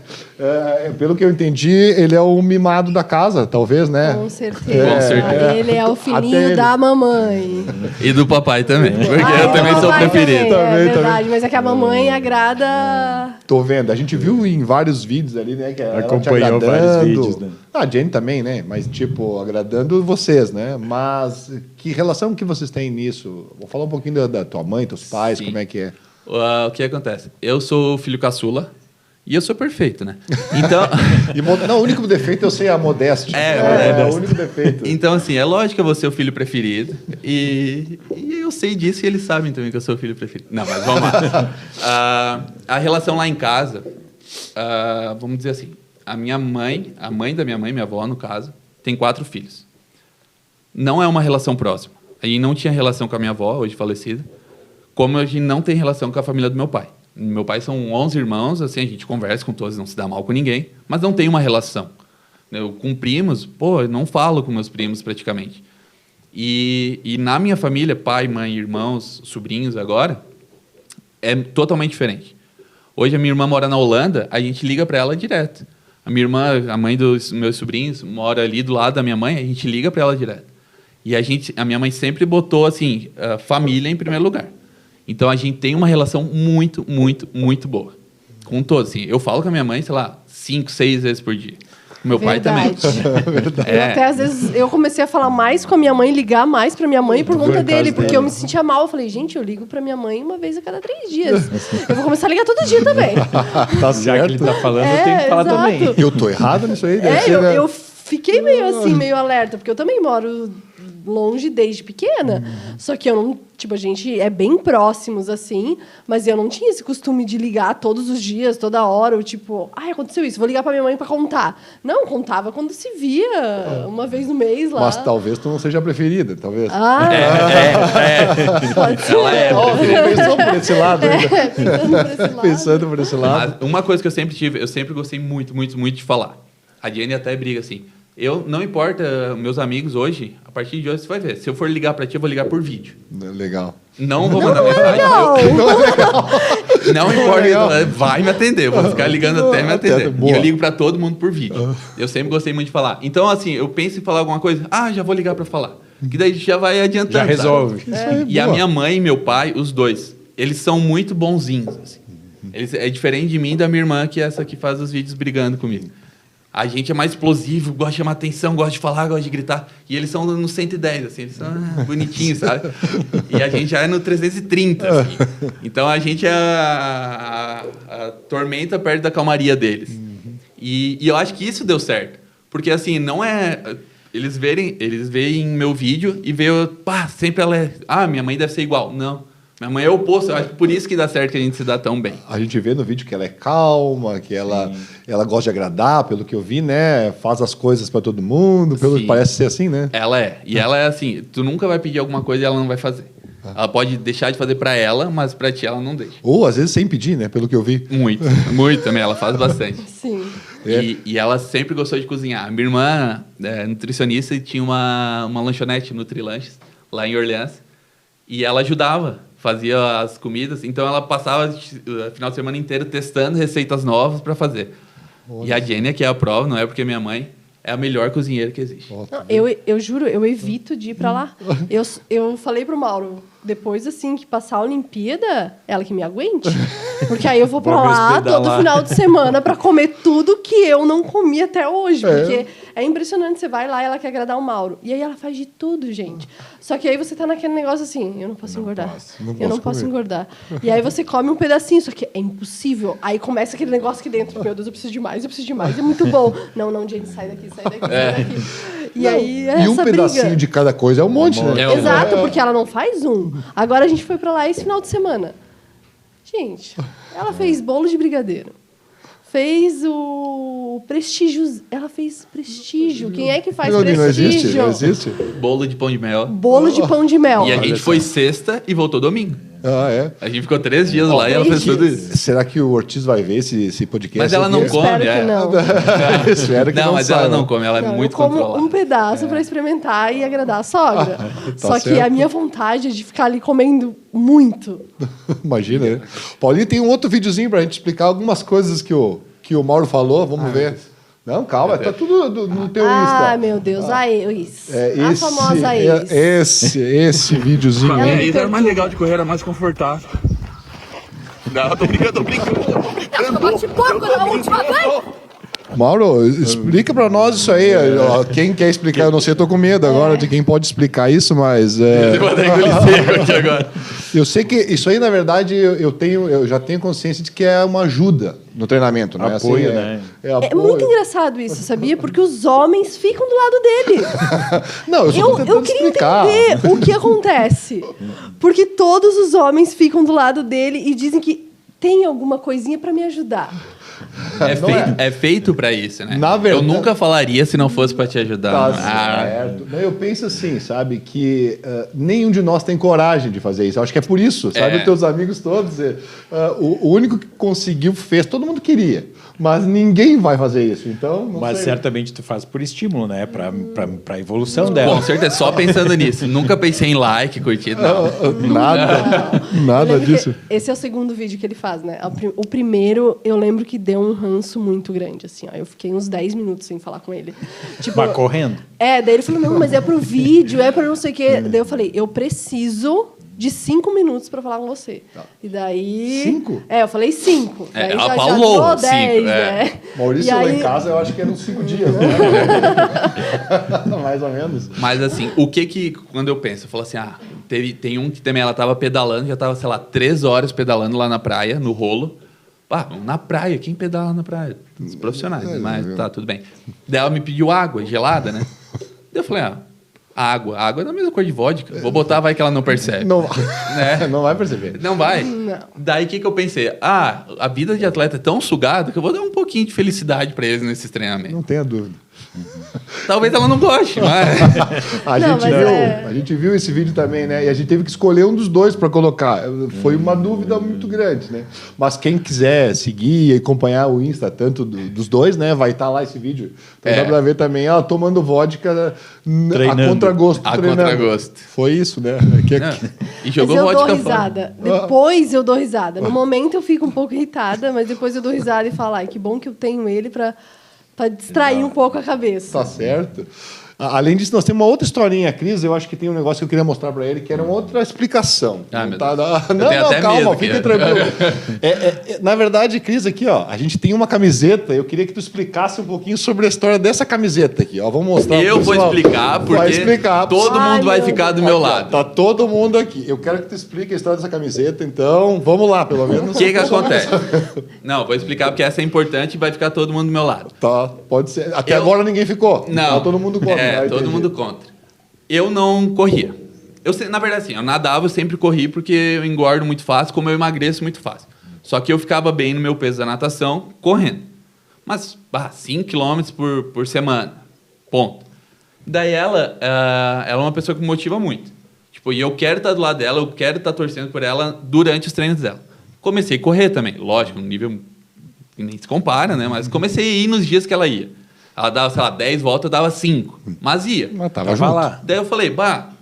Pelo que eu entendi, ele é o mimado da casa, talvez, né? Com certeza. Com certeza. Ele é o filhinho da mamãe. E do papai também, porque eu também sou o papai preferido. Também, verdade, mas é que a mamãe agrada... Tô vendo. A gente viu em vários vídeos ali, né? Que ela Acompanhou te agradando. vários vídeos, né? A Jenny também, né? Mas, tipo, agradando vocês, né? Mas que relação que vocês têm nisso? Vou falar um pouquinho da tua mãe, teus pais, Sim. como é que é? O que acontece? Eu sou o filho caçula e eu sou perfeito, né? Então... Não, o único defeito eu sei é a modéstia. É o único defeito. Então, assim, é lógico que eu vou ser o filho preferido. E eu sei disso e eles sabem também que eu sou o filho preferido. Não, mas vamos lá. A relação lá em casa, vamos dizer assim, a mãe da minha mãe, minha avó, no caso, tem 4 filhos. Não é uma relação próxima. A gente não tinha relação com a minha avó, hoje falecida, como a gente não tem relação com a família do meu pai. Meu pai são 11 irmãos, assim, a gente conversa com todos, não se dá mal com ninguém, mas não tem uma relação. Com primos, eu não falo com meus primos praticamente. E na minha família, pai, mãe, irmãos, sobrinhos agora, é totalmente diferente. Hoje a minha irmã mora na Holanda, a gente liga para ela direto. A minha irmã, a mãe dos meus sobrinhos, mora ali do lado da minha mãe, a gente liga para ela direto. E a minha mãe sempre botou assim, a família em primeiro lugar. Então, a gente tem uma relação muito, muito, muito boa. Com todos, assim. Eu falo com a minha mãe, sei lá, 5, 6 vezes por dia. Com meu pai também. Eu até, às vezes, eu comecei a falar mais com a minha mãe, ligar mais pra minha mãe por conta dele, porque eu me sentia mal. Eu falei, gente, eu ligo pra minha mãe uma vez a cada 3 dias. Eu vou começar a ligar todo dia também. Tá Já que ele tá falando, eu tenho que falar exato. também. Eu tô errado nisso aí? Eu fiquei meio assim, meio alerta, porque eu também moro longe desde pequena. Só que eu não... Tipo, a gente é bem próximos, assim, mas eu não tinha esse costume de ligar todos os dias, toda hora, ou tipo, aconteceu isso, vou ligar pra minha mãe pra contar. Não, contava quando se via, uma vez no mês lá. Mas talvez tu não seja a preferida, talvez. Pode ser. Pensou por esse lado. Pensando por esse lado. Mas uma coisa que eu sempre gostei muito, muito, muito de falar. A Jenny até briga assim. Não importa, meus amigos hoje, a partir de hoje você vai ver. Se eu for ligar pra ti, eu vou ligar por vídeo. Legal. Não vou mandar mensagem. Não importa, vai me atender. Eu vou ficar ligando até me atender. Boa. E eu ligo pra todo mundo por vídeo. Eu sempre gostei muito de falar. Então, assim, eu penso em falar alguma coisa. Já vou ligar pra falar. Que daí já vai adiantando. Já resolve. E a minha mãe e meu pai, os dois, eles são muito bonzinhos. Assim. É diferente de mim e da minha irmã, que é essa que faz os vídeos brigando comigo. A gente é mais explosivo, gosta de chamar atenção, gosta de falar, gosta de gritar. E eles são no 110, assim, eles são bonitinhos, sabe? E a gente já é no 330, assim. Então a gente é a tormenta perto da calmaria deles. E eu acho que isso deu certo. Porque, assim, não é... Eles veem meu vídeo e veem, pá, sempre ela é... Ah, minha mãe deve ser igual. Não. Minha mãe é o oposto. Eu acho que por isso que dá certo que a gente se dá tão bem. A gente vê no vídeo que ela é calma, que ela gosta de agradar, pelo que eu vi, né? Faz as coisas para todo mundo, pelo que parece ser assim, né? Ela é. E ela é assim, tu nunca vai pedir alguma coisa e ela não vai fazer. Ela pode deixar de fazer para ela, mas para ti ela não deixa. Ou às vezes sem pedir, né? Pelo que eu vi. Muito também. Ela faz bastante. Sim. E ela sempre gostou de cozinhar. Minha irmã é nutricionista e tinha uma lanchonete, Nutrilanches, lá em Orleans. E ela ajudava, fazia as comidas. Então ela passava o final de semana inteiro testando receitas novas para fazer. Olha. E a Jenny, que é a prova, não é porque minha mãe é a melhor cozinheira que existe. Não, eu juro, eu evito de ir para lá. Eu falei pro Mauro, depois assim que passar a Olimpíada, ela que me aguente. Porque aí eu vou para lá todo final de semana para comer tudo que eu não comi até hoje. Porque é impressionante, você vai lá e ela quer agradar o Mauro. E aí ela faz de tudo, gente. Só que aí você tá naquele negócio assim, eu não posso engordar. Eu não posso engordar. E aí você come um pedacinho, só que é impossível. Aí começa aquele negócio aqui dentro, meu Deus, eu preciso de mais, é muito bom. Não, gente, sai daqui, sai daqui. E aí e um pedacinho de cada coisa é um monte, né? Exato, porque ela não faz um. Agora a gente foi pra lá esse final de semana. Gente, ela fez bolo de brigadeiro. Fez o prestígio. Ela fez prestígio. Quem é que faz prestígio? Não existe? Bolo de pão de mel. Bolo de pão de mel. E a gente foi sexta e voltou domingo. Ah, é? A gente ficou 3 dias lá e ela fez tudo isso. Será que o Ortiz vai ver esse podcast? Mas ela não come, Espero que não. Espero que não, mas ela não come, ela é muito controlada. Eu como um pedaço para experimentar e agradar a sogra. Só que a minha vontade é de ficar ali comendo muito. Imagina, né? Paulinho, tem um outro videozinho pra gente explicar algumas coisas que o Mauro falou. Vamos ver. Não, calma, tá tudo no teu Insta. Ah, meu Deus, a ex. A famosa ex. Esse videozinho. A ex era mais legal de correr, era mais confortável. Não, tô brincando. Bate porco na última vez. Mauro, explica pra nós isso aí. Quem quer explicar, eu não sei, eu tô com medo agora de quem pode explicar isso, mas... Você vai dar engolir seco aqui agora. Eu sei que isso aí, na verdade, eu já tenho consciência de que é uma ajuda no treinamento, não é apoio, assim? Né? É muito engraçado isso, sabia? Porque os homens ficam do lado dele. Não, eu queria explicar. entender o que acontece. Porque todos os homens ficam do lado dele e dizem que tem alguma coisinha pra me ajudar. É feito pra isso, né? Na verdade, eu nunca falaria se não fosse pra te ajudar. Tá certo. Eu penso assim, sabe, que nenhum de nós tem coragem de fazer isso. Eu acho que é por isso, sabe? Os teus amigos todos, o único que conseguiu fez, todo mundo queria. Mas ninguém vai fazer isso, então... Mas certamente tu faz por estímulo, né? Pra evolução dela. Com certeza, só pensando nisso. Nunca pensei em like, curtida, não. Nada disso. Esse é o segundo vídeo que ele faz, né? O primeiro, eu lembro que deu um ranço muito grande, assim, ó. Eu fiquei uns 10 minutos sem falar com ele. Tipo, mas correndo? Daí ele falou, não, mas é pro vídeo, é pra não sei o quê. Daí eu falei, eu preciso de 5 minutos pra falar com você. E daí... 5? Eu falei 5. Ela falou 10, né? Maurício lá em casa, eu acho que eram 5 dias, né? Mais ou menos. Mas assim, o que quando eu penso, eu falo assim, tem um que também ela tava pedalando, já tava, sei lá, 3 horas pedalando lá na praia, no rolo. Na praia, quem pedala na praia? Os profissionais, mas tá, tudo bem. Daí ela me pediu água gelada, né? Daí eu falei, água é da mesma cor de vodka. Vou botar, vai que ela não percebe. Não, né? Não vai perceber. Não vai? Não. Daí o que eu pensei? A vida de atleta é tão sugada que eu vou dar um pouquinho de felicidade para eles nesses treinamentos. Não tenha dúvida. Talvez ela não goste, mas... A gente viu esse vídeo também, né? E a gente teve que escolher um dos dois para colocar. Foi uma dúvida muito grande, né? Mas quem quiser seguir e acompanhar o Insta, tanto dos dois, né? Vai estar lá esse vídeo. Então dá pra ver também ela tomando vodka a contragosto. Contragosto. Foi isso, né? E jogou mas eu vodka dou risada. Depois eu dou risada. No momento eu fico um pouco irritada, mas depois eu dou risada e falo, que bom que eu tenho ele para distrair um pouco a cabeça. Tá certo. Além disso, nós temos uma outra historinha, Cris. Eu acho que tem um negócio que eu queria mostrar para ele, que era uma outra explicação. Ah, meu Tá- Deus. Eu Não, tenho até calma, medo fique aqui. tranquilo. Na verdade, Cris, aqui, ó, a gente tem uma camiseta. Eu queria que tu explicasse um pouquinho sobre a história dessa camiseta aqui, ó. Vamos mostrar. Eu pro vou pessoal. explicar, porque Vai explicar. todo Ai, mundo vai meu ficar do Deus. meu Aqui, ó, lado. tá todo mundo aqui. Eu quero que tu explique a história dessa camiseta, então vamos lá, pelo menos. O que acontece? Não, vou explicar porque essa é importante e vai ficar todo mundo do meu lado. Tá, pode ser. Até Eu- agora ninguém ficou. Não. Tá todo mundo contra. É, todo entendi. mundo contra. Eu não corria. Na verdade, assim, eu nadava, eu sempre corri porque eu engordo muito fácil, como eu emagreço muito fácil. Só que eu ficava bem no meu peso da natação, correndo. Mas, 5 km por semana. Ponto. Daí ela é uma pessoa que me motiva muito. Tipo, e eu quero estar do lado dela, eu quero estar torcendo por ela durante os treinos dela. Comecei a correr também, lógico, um nível que nem se compara, né? Mas comecei a ir nos dias que ela ia. Ela dava, sei lá, 10 voltas, eu dava 5. Mas ia. Mas tava Tava junto. lá. Daí eu falei,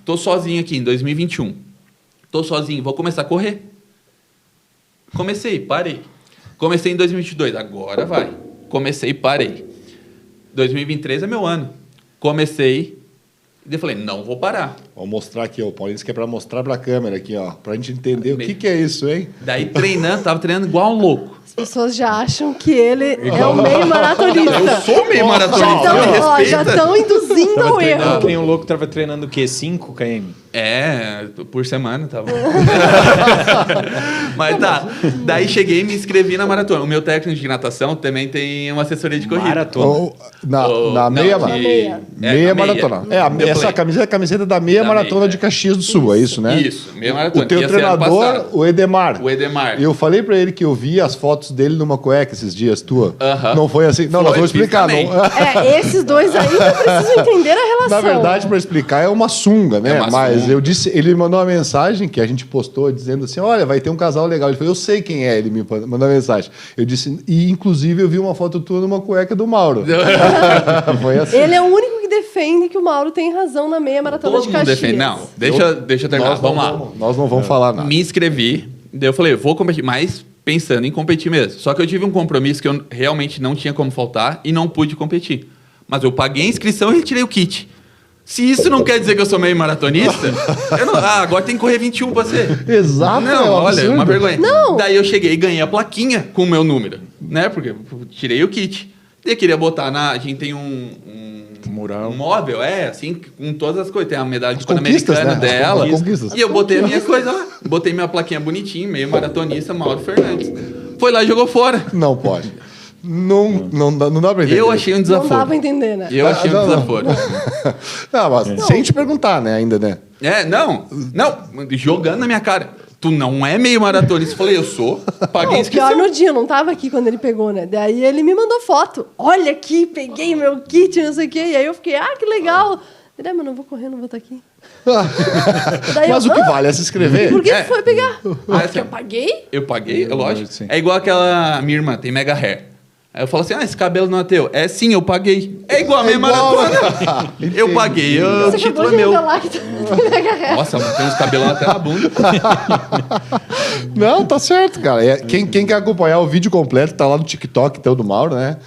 tô sozinho aqui em 2021. Tô sozinho, vou começar a correr. Comecei, parei. Comecei em 2022, agora vai. Comecei, parei. 2023 é meu ano. Comecei, e daí eu falei, não vou parar. Vou mostrar aqui, ó. O Paulinho disse que é pra mostrar pra câmera aqui, ó. Pra gente entender o Bem. que é isso, hein? Daí tava treinando igual um louco. As pessoas já acham que ele é o meio maratonista. Eu sou meio maratonista, me Já respeita. estão induzindo Tava ao treinando erro. que nem um louco, tava treinando o quê? 5 km? É, por semana tava. Mas tá. Daí cheguei e me inscrevi na maratona. O meu técnico de natação também tem uma assessoria de corrida. Maratona. Ou na Não, meia, de- meia. meia a maratona. Eu Essa falei, camiseta é a camiseta da meia Da maratona meia, de Caxias do Sul, é isso, né? Isso, meia maratona. O teu Ia ser ano treinador, passado. o Edemar. O Edemar. Eu falei pra ele que eu vi as fotos dele numa cueca esses dias, tua. Aham. Não foi assim? Não, Foi, nós vamos fiz explicar. também. Não. Esses dois aí eu preciso entender a relação. Na verdade, para explicar, é uma sunga, né? É uma Mas sunga. eu disse, ele me mandou uma mensagem que a gente postou dizendo assim: olha, vai ter um casal legal. Ele falou, eu sei quem é, ele me mandou uma mensagem. Eu disse, e inclusive eu vi uma foto tua numa cueca do Mauro. Foi assim. Ele é o único que defende que o Mauro tem razão na meia maratona Todo de mundo Caxias. defende. Não, deixa eu terminar. Vamos lá. Nós não vamos falar nada. Me inscrevi, daí eu falei, vou competir, mas pensando em competir mesmo. Só que eu tive um compromisso que eu realmente não tinha como faltar e não pude competir. Mas eu paguei a inscrição e retirei o kit. Se isso não quer dizer que eu sou meio maratonista, agora tem que correr 21 pra ser. Exato, Não, é um olha, absurdo. uma vergonha. Não. Daí eu cheguei e ganhei a plaquinha com o meu número, né? Porque eu tirei o kit. Daí eu queria botar a gente tem um Mural. um móvel, assim, com todas as coisas. Tem a medalha de As conquistas, Pan-Americana né? dela. As conquistas. E eu botei a minha coisa lá. Botei minha plaquinha bonitinha, meio maratonista, Mauro Fernandes. Foi lá e jogou fora. Não pode. Não dá pra entender. Eu achei um Não desaforo. dá pra entender, né? Eu achei um Não. desaforo. Não, mas sem te perguntar, né, ainda, né? Não, jogando na minha cara. Tu não é meio maratonista. Eu falei, eu sou. Paguei a Não, inscrição. pior no dia, eu não tava aqui quando ele pegou, né? Daí ele me mandou foto. Olha aqui, peguei meu kit, não sei o quê. E aí eu fiquei, que legal. Ele, mas não vou correr, não vou estar aqui. Daí Mas eu, o que vale é se inscrever. Por que É. tu foi pegar? Assim, Eu paguei? Eu paguei, é lógico. Sim. É igual aquela minha irmã, tem mega hair. Aí eu falo assim, esse cabelo não é teu. É sim, eu paguei. É igual a minha igual. maratona. Eu paguei, o Você título acabou é de meu. revelar que tu tem mega hair. Nossa, mas tem uns cabelão até na bunda. Não, tá certo, cara. Quem quer acompanhar o vídeo completo, tá lá no TikTok, então, do Mauro, né?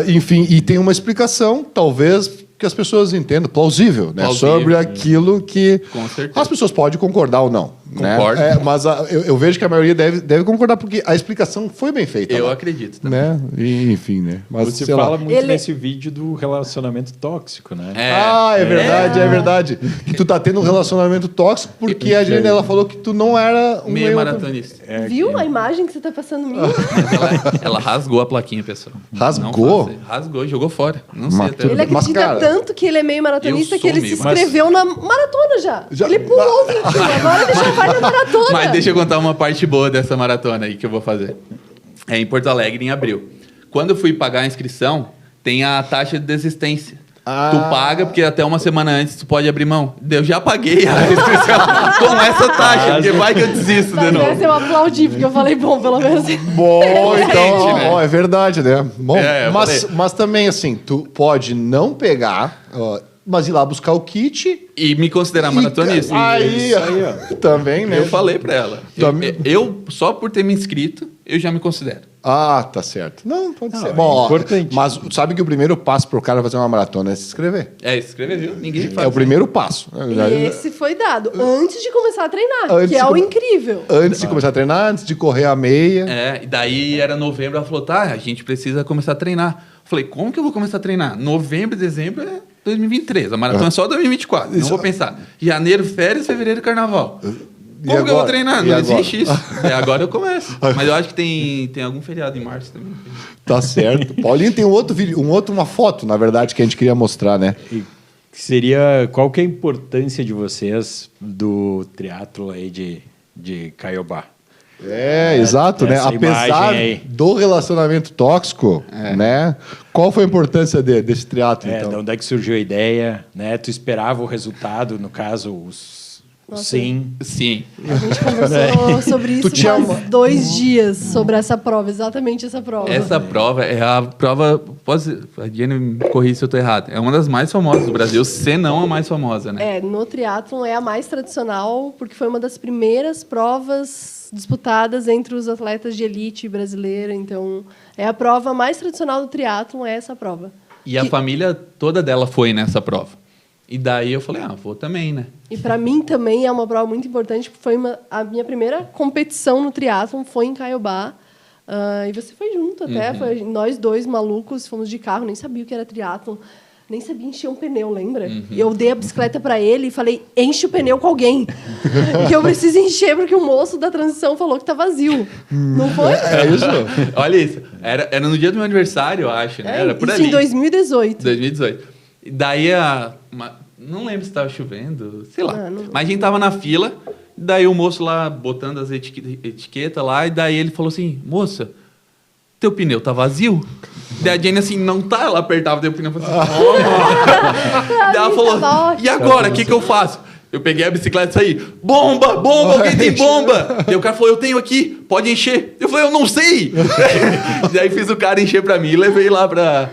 Enfim, e tem uma explicação, talvez, que as pessoas entendam, plausível, né? Plausível. Sobre aquilo que Com certeza. as pessoas podem concordar ou não. Concordo. Né? Mas eu vejo que a maioria deve concordar, porque a explicação foi bem feita. Eu lá, acredito também. né? E, enfim, né? Mas, Você sei lá. fala muito Ele- nesse vídeo do relacionamento tóxico, né? É verdade. Que tu tá tendo um relacionamento tóxico porque a Jane, ela falou que tu não era um Meio maratonista. Viu a imagem que você tá passando minha? Ela rasgou a plaquinha, pessoal. Rasgou? Não faça. Rasgou e jogou fora. Não sei Mas até tudo Ele bem. Mas, acredita cara, tanto que ele é meio maratonista eu que ele sou se meio inscreveu na maratona já. Ele pulou o 21, agora ele já vai na maratona. Mas deixa eu contar uma parte boa dessa maratona aí que eu vou fazer. É em Porto Alegre, em abril. Quando eu fui pagar a inscrição, tem a taxa de desistência. Ah. Tu paga, porque até uma semana antes tu pode abrir mão. Eu já paguei a inscrição com essa taxa, porque vai que eu desisto de Mas novo. essa eu aplaudi, porque eu falei, bom, pelo menos. Bom, Consciente, então, né? é verdade, né? Bom, É, eu mas também, assim, tu pode não pegar, mas ir lá buscar o kit. E me considerar maratonista. Aí, também, né? Eu falei pra ela. Também. Eu, só por ter me inscrito, eu já me considero. Ah, tá certo. Não, pode Não, ser. é Bom, ó, importante. mas sabe que o primeiro passo pro cara fazer uma maratona é se inscrever. É, escrever, viu? Ninguém faz. É o primeiro passo. E esse foi dado antes de começar a treinar, Antes que é de o come- incrível. Antes de começar a treinar, antes de correr a meia. É, e daí era novembro, ela falou, tá, a gente precisa começar a treinar. Eu falei, como que eu vou começar a treinar? Novembro, dezembro é 2023, a maratona é só 2024. Não vou pensar. Janeiro, férias, fevereiro, carnaval. Como que eu vou treinar? Não existe isso. Agora eu começo. Mas eu acho que tem algum feriado em março também. Tá certo. Paulinho tem um outro vídeo, uma foto, na verdade, que a gente queria mostrar, né? E seria, qual que é a importância de vocês do triatlo aí de Caiobá? Exato, né? essa Apesar imagem aí. do relacionamento tóxico, né? Qual foi a importância desse triatlo, De então? onde é que surgiu a ideia, né? Tu esperava o resultado, no caso, o sim. Sim. A gente conversou sobre isso te ama. faz 2 dias, sobre essa prova, exatamente essa prova. Essa prova é a prova. A Diana me corrija se eu tô errado. É uma das mais famosas do Brasil, se não a mais famosa, né? No triatlon é a mais tradicional, porque foi uma das primeiras provas disputadas entre os atletas de elite brasileira. Então, é a prova mais tradicional do triatlon, é essa prova. E a família toda dela foi nessa prova. E daí eu falei, vou também, né? E para mim também é uma prova muito importante, porque foi a minha primeira competição no triatlon foi em Caiobá. E você foi junto até, foi nós 2 malucos, fomos de carro, nem sabia o que era triatlon, nem sabia encher um pneu, lembra? E eu dei a bicicleta para ele e falei, enche o pneu com alguém, que eu preciso encher, porque o moço da transição falou que tá vazio. Não foi? É isso? Olha isso. Era no dia do meu aniversário, eu acho, né? Era por isso ali. em 2018. 2018. E daí, não lembro se estava chovendo, sei lá. Não. Mas a gente tava na fila, daí o moço lá botando as etiquetas lá, e daí ele falou assim, moça, teu pneu tá vazio? Daí a Jenny assim, não tá, ela apertava o pneu e falou assim, daí ela falou, e agora, o que eu faço? Eu peguei a bicicleta e saí, bomba, alguém tem bomba? Daí o cara falou, eu tenho aqui, pode encher. Eu falei, eu não sei. Daí fiz o cara encher pra mim e levei lá pra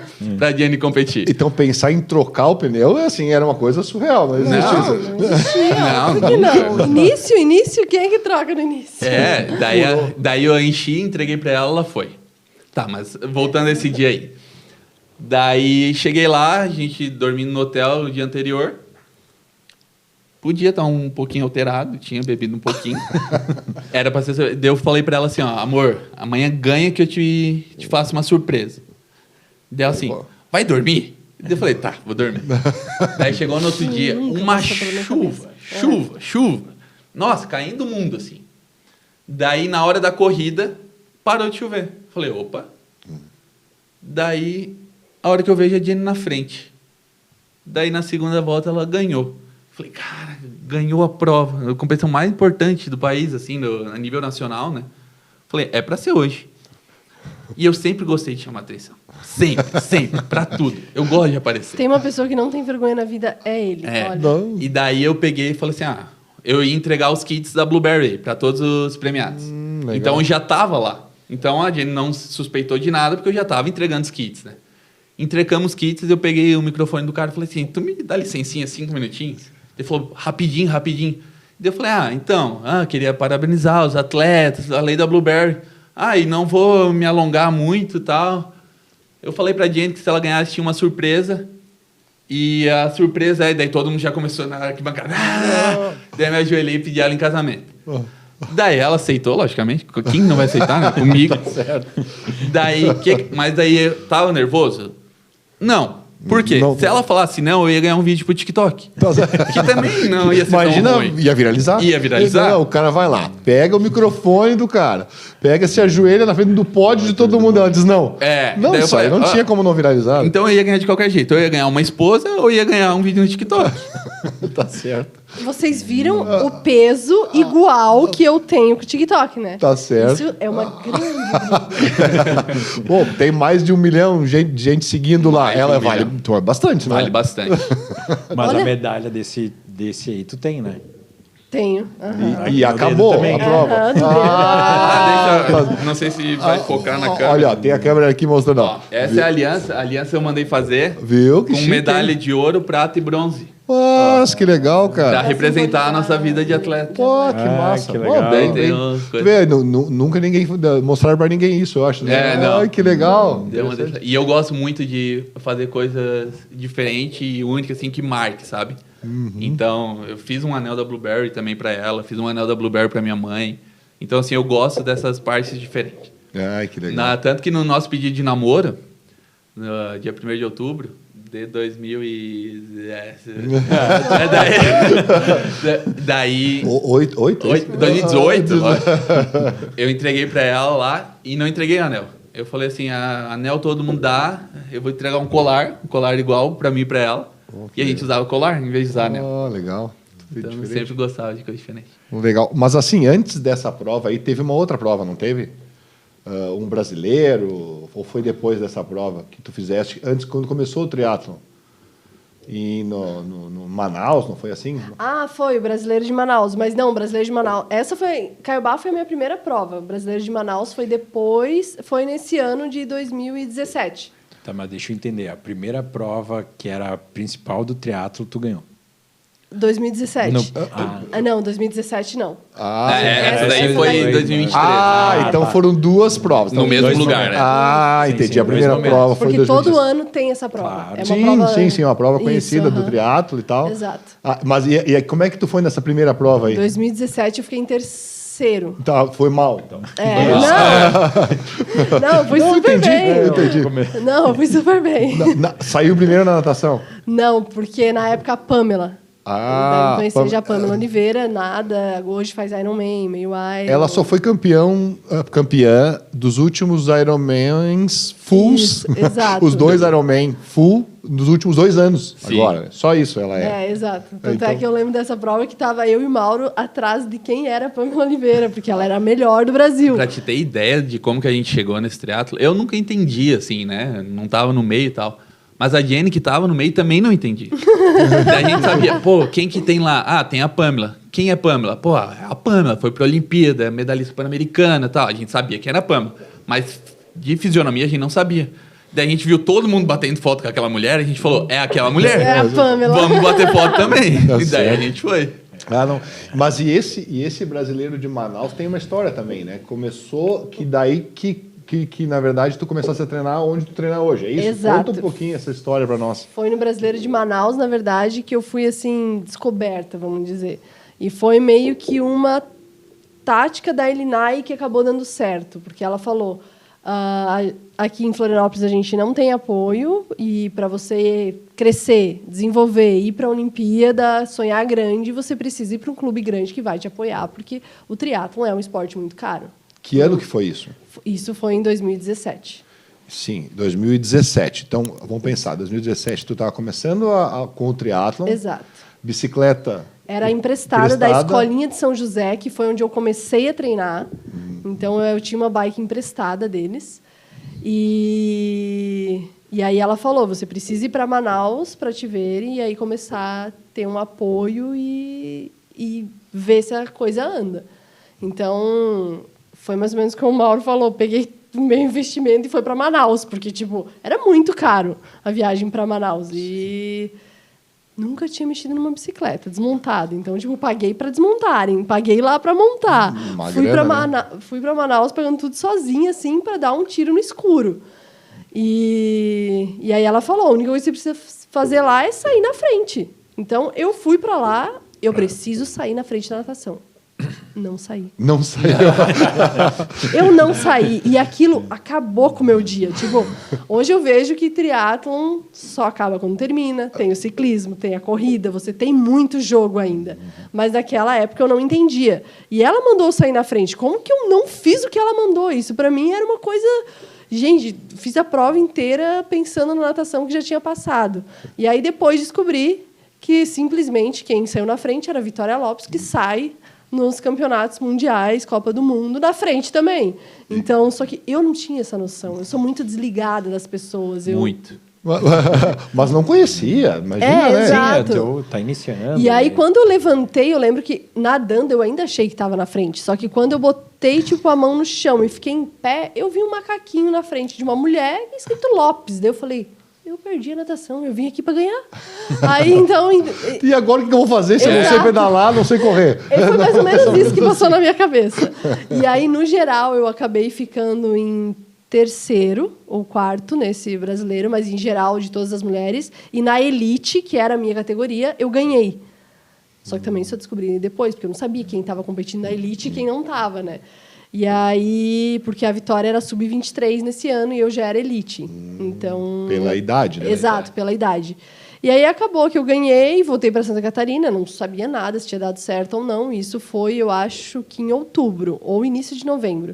Jenny competir. Então, pensar em trocar o pneu, assim, era uma coisa surreal. Não existe Não. isso. Não existia. Não, Por que não? Início, quem é que troca no início? Daí eu enchi, entreguei pra ela foi. Tá, mas voltando a esse dia aí. Daí cheguei lá, a gente dormindo no hotel no dia anterior. Podia estar um pouquinho alterado, tinha bebido um pouquinho. Era pra ser. Daí eu falei pra ela assim, amor, amanhã ganha que eu te faço uma surpresa. Daí ela assim, vai dormir? Daí eu falei, tá, vou dormir. Daí chegou no outro dia, uma chuva. Nossa, caindo o mundo, assim. Daí, na hora da corrida, parou de chover. Falei, opa. Daí, a hora que eu vejo a Jenny na frente. Daí, na segunda volta, ela ganhou. Falei, cara, ganhou a prova. A competição mais importante do país, assim, a nível nacional, né? Falei, é pra ser hoje. E eu sempre gostei de chamar atenção. Sempre, pra tudo. Eu gosto de aparecer. Tem uma pessoa que não tem vergonha na vida, é ele. Olha. Não. E daí eu peguei e falei assim, eu ia entregar os kits da Blueberry para todos os premiados. Legal. Então eu já tava lá. Então a Jenny não suspeitou de nada, porque eu já tava entregando os kits, né? Entregamos os kits, eu peguei o microfone do cara e falei assim, tu me dá licencinha 5 minutinhos? Ele falou, rapidinho. Daí eu falei, queria parabenizar os atletas, a lei da Blueberry. E não vou me alongar muito e tal. Eu falei pra Jenny que se ela ganhasse tinha uma surpresa. E a surpresa daí todo mundo já começou na arquibancada. Daí eu me ajoelhei e pedi ela em casamento. Daí ela aceitou, logicamente. Quem não vai aceitar, né? Comigo. Certo. Mas daí eu tava nervoso? Não. Por quê? Não. Se ela falasse não, eu ia ganhar um vídeo pro TikTok. Que também não ia ser Imagina, tão ruim. ia viralizar? Ia viralizar. Não, o cara vai lá, pega o microfone do cara, se ajoelha na frente do pódio de todo mundo. Ela diz não. Não, Daí eu isso aí falei, não tinha como não viralizar. Então eu ia ganhar de qualquer jeito. Eu ia ganhar uma esposa ou ia ganhar um vídeo no TikTok. Tá certo. Vocês viram o peso igual que eu tenho com o TikTok, né? Tá certo. Isso é uma grande briga. Pô, tem mais de 1 milhão de gente seguindo lá. Mais de Ela 1 vale milhão. bastante, né? Vale bastante. Mas Olha- a medalha desse aí tu tem, né? Tenho. Aham. E acabou também. a prova. Aham, do Deixa, não sei se vai focar na câmera. Olha, ó, tem a câmera aqui mostrando. Ó, essa é a aliança. A aliança eu mandei fazer Viu? Que com chique, medalha hein? de ouro, prata e bronze. Nossa, que legal, Pra cara. representar a nossa vida de atleta. Pô, que massa. que Pô, legal. bem, Tem bem. umas Tu coisas- vê, nunca ninguém mostraram pra ninguém isso, eu acho. Né? Não. Ai, que legal. Deu uma dessa- E eu gosto muito de fazer coisas diferentes e únicas, assim, que marque, sabe? Então, eu fiz um anel da Blueberry também pra ela, fiz um anel da Blueberry pra minha mãe. Então, assim, eu gosto dessas partes diferentes. Ai, que legal. Tanto que no nosso pedido de namoro, no dia 1º de outubro de 2000 e... daí... Oito? 2018, lógico. Eu entreguei pra ela lá e não entreguei anel. Eu falei assim, anel todo mundo dá, eu vou entregar um colar igual pra mim e pra ela. E a gente usava colar em vez de usar anel. Oh, legal. Então eu Diferente. sempre gostava de coisa diferente. Legal. Mas assim, antes dessa prova aí, teve uma outra prova, não teve? Um brasileiro? Ou foi depois dessa prova que tu fizeste, antes, quando começou o triatlon? E no Manaus, não foi assim? Ah, foi o Brasileiro de Manaus. Mas não, o Brasileiro de Manaus... Caiobá foi a minha primeira prova. O Brasileiro de Manaus foi depois... Foi nesse ano de 2017. Tá, mas deixa eu entender. A primeira prova, que era a principal do triatlo, tu ganhou. 2017. No- Não, 2017 não. Essa daí essa foi daí. em 2023. Então foram duas provas. No Então, mesmo dois lugar, momentos. né? Ah, Sim, entendi. sim, A primeira dois prova foi em Porque todo 2017. ano tem essa prova. Claro. É uma Sim, prova... sim, uma prova conhecida Isso, do aham. triatlo e tal. Exato. Mas e como é que tu foi nessa primeira prova aí? 2017 eu fiquei em terceiro. Tá, foi mal, então. Não, eu fui Não, super entendi, bem. eu entendi. Não, eu fui super bem. Saiu primeiro na natação? Não, porque na época a Pamela. Ah, Eu conheci já a Pamela Oliveira, nada. Hoje faz Ironman, meio Iron. ela só foi campeã dos últimos Ironmans fulls. Isso, exato. Os dois Ironman full nos últimos 2 anos. Sim. Agora, só isso ela é. Exato. Tanto Então- é que eu lembro dessa prova que tava eu e Mauro atrás de quem era a Pamela Oliveira, porque ela era a melhor do Brasil. Pra te ter ideia de como que a gente chegou nesse triatlo, eu nunca entendi, assim, né? Não tava no meio e tal. Mas a Jenny, que tava no meio, também não entendia. Daí a gente sabia, pô, quem que tem lá? Ah, tem a Pamela. Quem é a Pamela? Pô, é a Pamela, foi pra Olimpíada, é medalhista pan-americana e tal. A gente sabia quem era a Pamela. Mas de fisionomia a gente não sabia. Daí a gente viu todo mundo batendo foto com aquela mulher, a gente falou, é aquela mulher? É a Pamela. Vamos bater foto também. Tá E daí a certo. gente foi. Ah, não. Mas e esse brasileiro de Manaus tem uma história também, né? Começou que daí que na verdade tu começasse a treinar onde tu treina hoje, é isso? Exato. Conta um pouquinho essa história pra nós. Foi no Brasileiro de Manaus, na verdade, que eu fui, assim, descoberta, vamos dizer. E foi meio que uma tática da Elinai que acabou dando certo, porque ela falou, aqui em Florianópolis a gente não tem apoio e para você crescer, desenvolver, ir para a Olimpíada, sonhar grande, você precisa ir para um clube grande que vai te apoiar, porque o triatlon é um esporte muito caro. Que ano que foi isso? Isso foi em 2017. Sim, 2017. Então, vamos pensar, 2017 tu estava começando com o triatlon. Exato. Bicicleta. Era emprestada da Escolinha de São José, que foi onde eu comecei a treinar. Então, eu tinha uma bike emprestada deles. E aí ela falou, você precisa ir para Manaus para te verem e aí começar a ter um apoio e ver se a coisa anda. Então, foi mais ou menos como o Mauro falou, peguei o meu investimento e foi para Manaus, porque, tipo, era muito caro a viagem para Manaus. E nunca tinha mexido numa bicicleta desmontada. Então, tipo, paguei para desmontarem, paguei lá para montar. Uma Fui para grana, fui para Manaus pegando tudo sozinha, assim, para dar um tiro no escuro. E aí ela falou, a única coisa que você precisa fazer lá é sair na frente. Então, eu fui para lá, eu preciso sair na frente da natação. Não saí. Não saiu. Eu não saí. E aquilo acabou com o meu dia. Tipo, hoje eu vejo que triatlon só acaba quando termina. Tem o ciclismo, tem a corrida, você tem muito jogo ainda. Mas naquela época eu não entendia. E ela mandou eu sair na frente. Como que eu não fiz o que ela mandou? Isso para mim era uma coisa... Gente, fiz a prova inteira pensando na natação que já tinha passado. E aí depois descobri que simplesmente quem saiu na frente era a Vitória Lopes, que sai nos campeonatos mundiais, Copa do Mundo, na frente também. Então, só que eu não tinha essa noção. Eu sou muito desligada das pessoas. Muito. Mas não conhecia, imagina, né? exato. Tá iniciando. E aí, né? quando eu levantei, eu lembro que nadando eu ainda achei que estava na frente. Só que quando eu botei tipo a mão no chão e fiquei em pé, eu vi um macaquinho na frente de uma mulher escrito Lopes. Daí eu falei, eu perdi a natação, eu vim aqui para ganhar. Aí, então... E agora o que eu vou fazer se eu não sei Exato. pedalar, não sei correr? Foi mais ou menos isso que passou na minha cabeça. E aí, no geral, eu acabei ficando em terceiro ou quarto nesse brasileiro, mas em geral de todas as mulheres. E na elite, que era a minha categoria, eu ganhei. Só que também isso eu descobri depois, porque eu não sabia quem estava competindo na elite e quem não estava, né? E aí, porque a Vitória era sub-23 nesse ano e eu já era elite. Então... Pela idade, né? Exato, pela idade. E aí acabou que eu ganhei, voltei para Santa Catarina, não sabia nada se tinha dado certo ou não. Isso foi, eu acho, que em outubro ou início de novembro.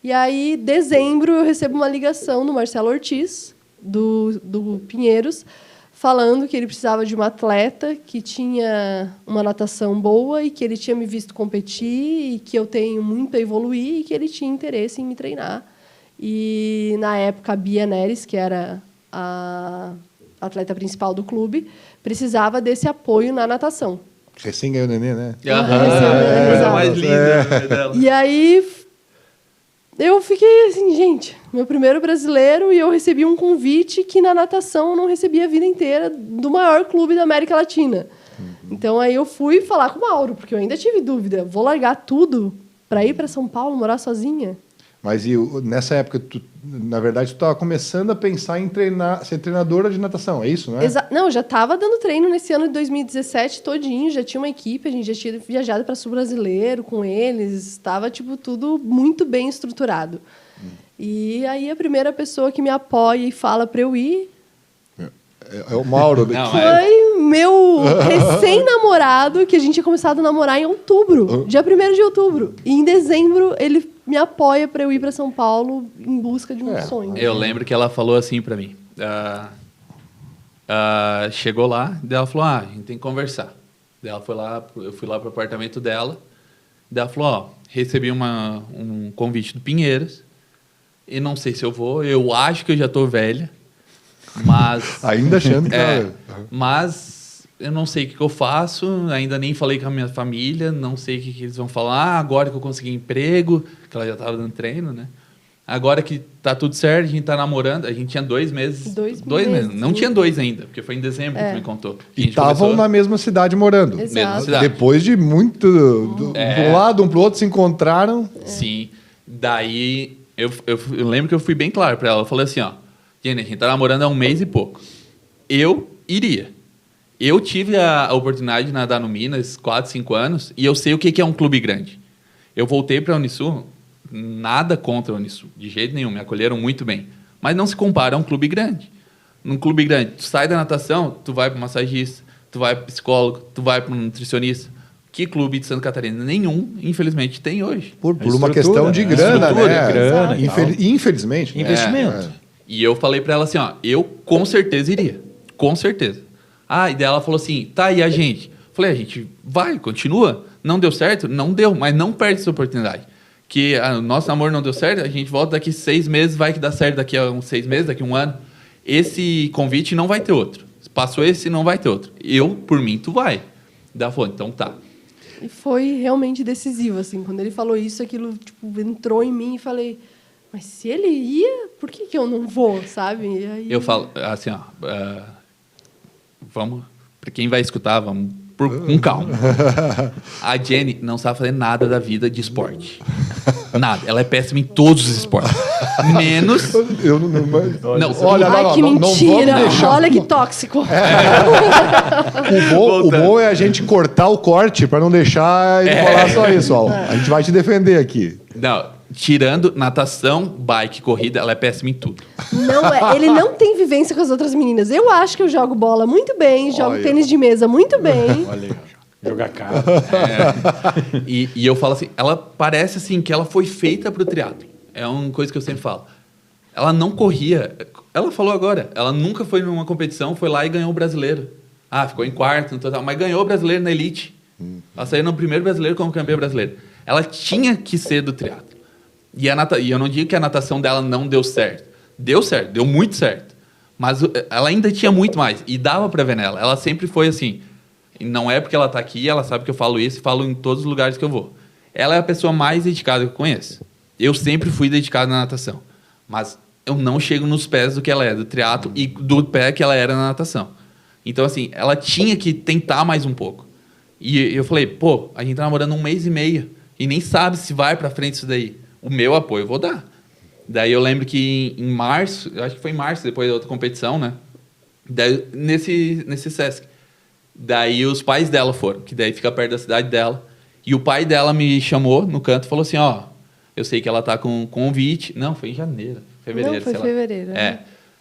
E aí, dezembro, eu recebo uma ligação do Marcelo Ortiz, do Pinheiros, falando que ele precisava de uma atleta que tinha uma natação boa e que ele tinha me visto competir e que eu tenho muito a evoluir e que ele tinha interesse em me treinar. E, na época, a Bia Neres, que era a atleta principal do clube, precisava desse apoio na natação. Recém ganhou o neném, né? Coisa mais linda dela. E aí eu fiquei assim, gente, meu primeiro brasileiro, e eu recebi um convite que na natação eu não recebi a vida inteira, do maior clube da América Latina. Então aí eu fui falar com o Mauro, porque eu ainda tive dúvida, vou largar tudo para ir para São Paulo morar sozinha? Mas nessa época, na verdade, tu estava começando a pensar em ser treinadora de natação, é isso, não é? Não, eu já estava dando treino nesse ano de 2017 todinho, já tinha uma equipe, a gente já tinha viajado para Sul Brasileiro com eles, estava tipo, tudo muito bem estruturado. E aí a primeira pessoa que me apoia e fala para eu ir É o Mauro. Não, foi meu recém-namorado, que a gente tinha começado a namorar em outubro, dia 1º de outubro. E em dezembro ele me apoia para eu ir para São Paulo em busca de um sonho. Eu lembro que ela falou assim pra mim. Chegou lá, daí ela falou, a gente tem que conversar. Daí ela foi lá, eu fui lá pro apartamento dela. Daí ela falou, recebi um convite do Pinheiros. E não sei se eu vou, eu acho que eu já tô velha. Mas... Ainda achando que... Mas eu não sei o que eu faço, ainda nem falei com a minha família, não sei o que eles vão falar. Agora que eu consegui emprego, que ela já estava dando treino, né? Agora que tá tudo certo, a gente tá namorando, a gente tinha 2 meses. 2 meses. Não tinha 2 ainda, porque foi em dezembro que tu me contou. E estavam na mesma cidade morando. Exato. Mesma cidade. Depois de muito... Do lado, um pro outro, se encontraram. Sim. Daí, eu lembro que eu fui bem claro para ela. Eu falei assim, ó, Jenny, a gente tá namorando há 1 mês e pouco. Eu iria. Eu tive a oportunidade de nadar no Minas 4, 5 anos e eu sei o que é um clube grande. Eu voltei para a Unisul, nada contra a Unisul, de jeito nenhum, me acolheram muito bem. Mas não se compara a um clube grande. Num clube grande, tu sai da natação, tu vai para massagista, tu vai para psicólogo, tu vai para nutricionista. Que clube de Santa Catarina? Nenhum, infelizmente, tem hoje. Por uma questão de grana, né? Grana, infelizmente. Investimento. E eu falei para ela assim, ó, eu com certeza iria. Com certeza. E daí ela falou assim, tá, e a gente? Falei, a gente vai, continua. Não deu certo? Não deu, mas não perde essa oportunidade. Que o nosso namoro não deu certo, a gente volta daqui 6 meses, vai que dá certo daqui a uns 6 meses, daqui a 1 ano. Esse convite não vai ter outro. Passou esse, não vai ter outro. Eu, por mim, tu vai. Daí ela falou, então tá. E foi realmente decisivo, assim. Quando ele falou isso, aquilo tipo, entrou em mim e falei... Mas se ele ia, por que eu não vou, sabe? E aí... Eu falo assim, ó... vamos... Para quem vai escutar, vamos com calma. A Jenny não sabe fazer nada da vida de esporte. Nada. Ela é péssima em todos os esportes. Menos... Ai, que mentira! Olha que tóxico! O bom é a gente cortar o corte para não deixar ele falar só isso. Ó. A gente vai te defender aqui. Não, tirando natação, bike, corrida, ela é péssima em tudo. Não, ele não tem vivência com as outras meninas. Eu acho que eu jogo bola muito bem, jogo tênis de mesa muito bem. Olha aí, jogar carro. E eu falo assim, ela parece assim que ela foi feita para o triatlo. É uma coisa que eu sempre falo. Ela não corria. Ela falou agora, ela nunca foi numa competição, foi lá e ganhou o brasileiro. Ficou em quarto, no total, mas ganhou o brasileiro na elite. Ela saiu no primeiro brasileiro como campeã brasileira. Ela tinha que ser do triatlo. E eu não digo que a natação dela não deu certo. Deu certo, deu muito certo. Mas ela ainda tinha muito mais. E dava para ver nela. Ela sempre foi assim. E não é porque ela está aqui, ela sabe que eu falo isso e falo em todos os lugares que eu vou. Ela é a pessoa mais dedicada que eu conheço. Eu sempre fui dedicado na natação. Mas eu não chego nos pés do que ela é do triatlo e do pé que ela era na natação. Então, assim, ela tinha que tentar mais um pouco. E eu falei, pô, a gente tá namorando 1 mês e meio e nem sabe se vai pra frente isso daí. O meu apoio eu vou dar. Daí eu lembro que em março, eu acho que foi em março, depois da outra competição, né? Daí, nesse Sesc. Daí os pais dela foram, que daí fica perto da cidade dela. E o pai dela me chamou no canto e falou assim, ó, eu sei que ela tá com convite. Não, foi em janeiro, fevereiro, Não, foi sei fevereiro. lá. É.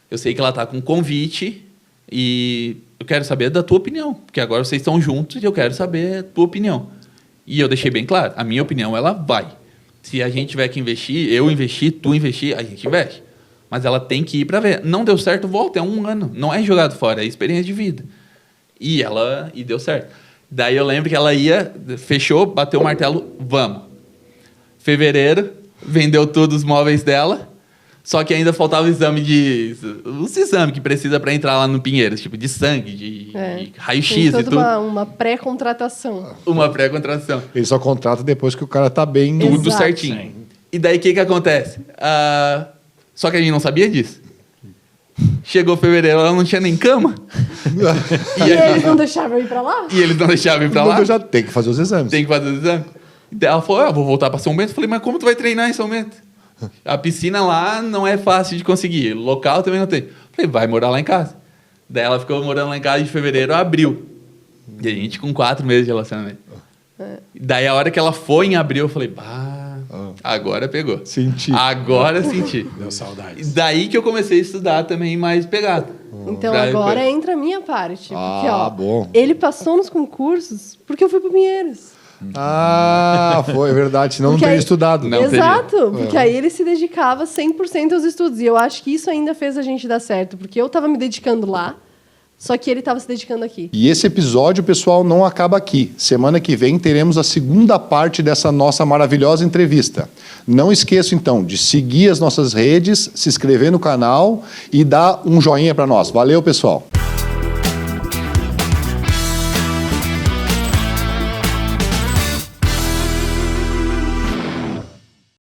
Eu sei que ela tá com convite e eu quero saber da tua opinião. Porque agora vocês estão juntos e eu quero saber a tua opinião. E eu deixei bem claro, a minha opinião, ela vai. Se a gente tiver que investir, eu investir, tu investir, a gente investe. Mas ela tem que ir para ver. Não deu certo, volta, é 1 ano. Não é jogado fora, é experiência de vida. E deu certo. Daí eu lembro que ela fechou, bateu o martelo, vamos. Fevereiro, vendeu todos os móveis dela, só que ainda faltava os exames que precisa para entrar lá no Pinheiros, tipo de sangue, de raio-x Tem e tudo. uma pré-contratação. Uma pré-contratação. Ele só contrata depois que o cara tá bem... Tudo Exato. certinho. Sim. E daí o que acontece? Só que a gente não sabia disso. Chegou fevereiro, ela não tinha nem cama. E eles não deixavam eu ir pra lá? E eles não deixavam ir pra lá. Eu já tenho que fazer os exames. Tem que fazer o exame. Daí ela falou, eu vou voltar para São Bento. Eu falei, mas como tu vai treinar em São Bento? A piscina lá não é fácil de conseguir. O local também não tem. Eu falei, vai morar lá em casa. Daí ela ficou morando lá em casa de fevereiro a abril. E a gente com 4 meses de relacionamento. Daí a hora que ela foi em abril, eu falei, agora pegou. Senti. Agora senti. Deu saudade. Daí que eu comecei a estudar também mais pegado. Então Pra- agora entra a minha parte. Porque, ó, bom. ele passou nos concursos porque eu fui pro Pinheiros. Foi verdade, senão não Porque teria aí- estudado. Não Exato, porque aí ele se dedicava 100% aos estudos. E eu acho que isso ainda fez a gente dar certo, porque eu tava me dedicando lá, só que ele tava se dedicando aqui. E esse episódio, pessoal, não acaba aqui. Semana que vem teremos a segunda parte dessa nossa maravilhosa entrevista. Não esqueça, então, de seguir as nossas redes, se inscrever no canal e dar um joinha para nós. Valeu, pessoal!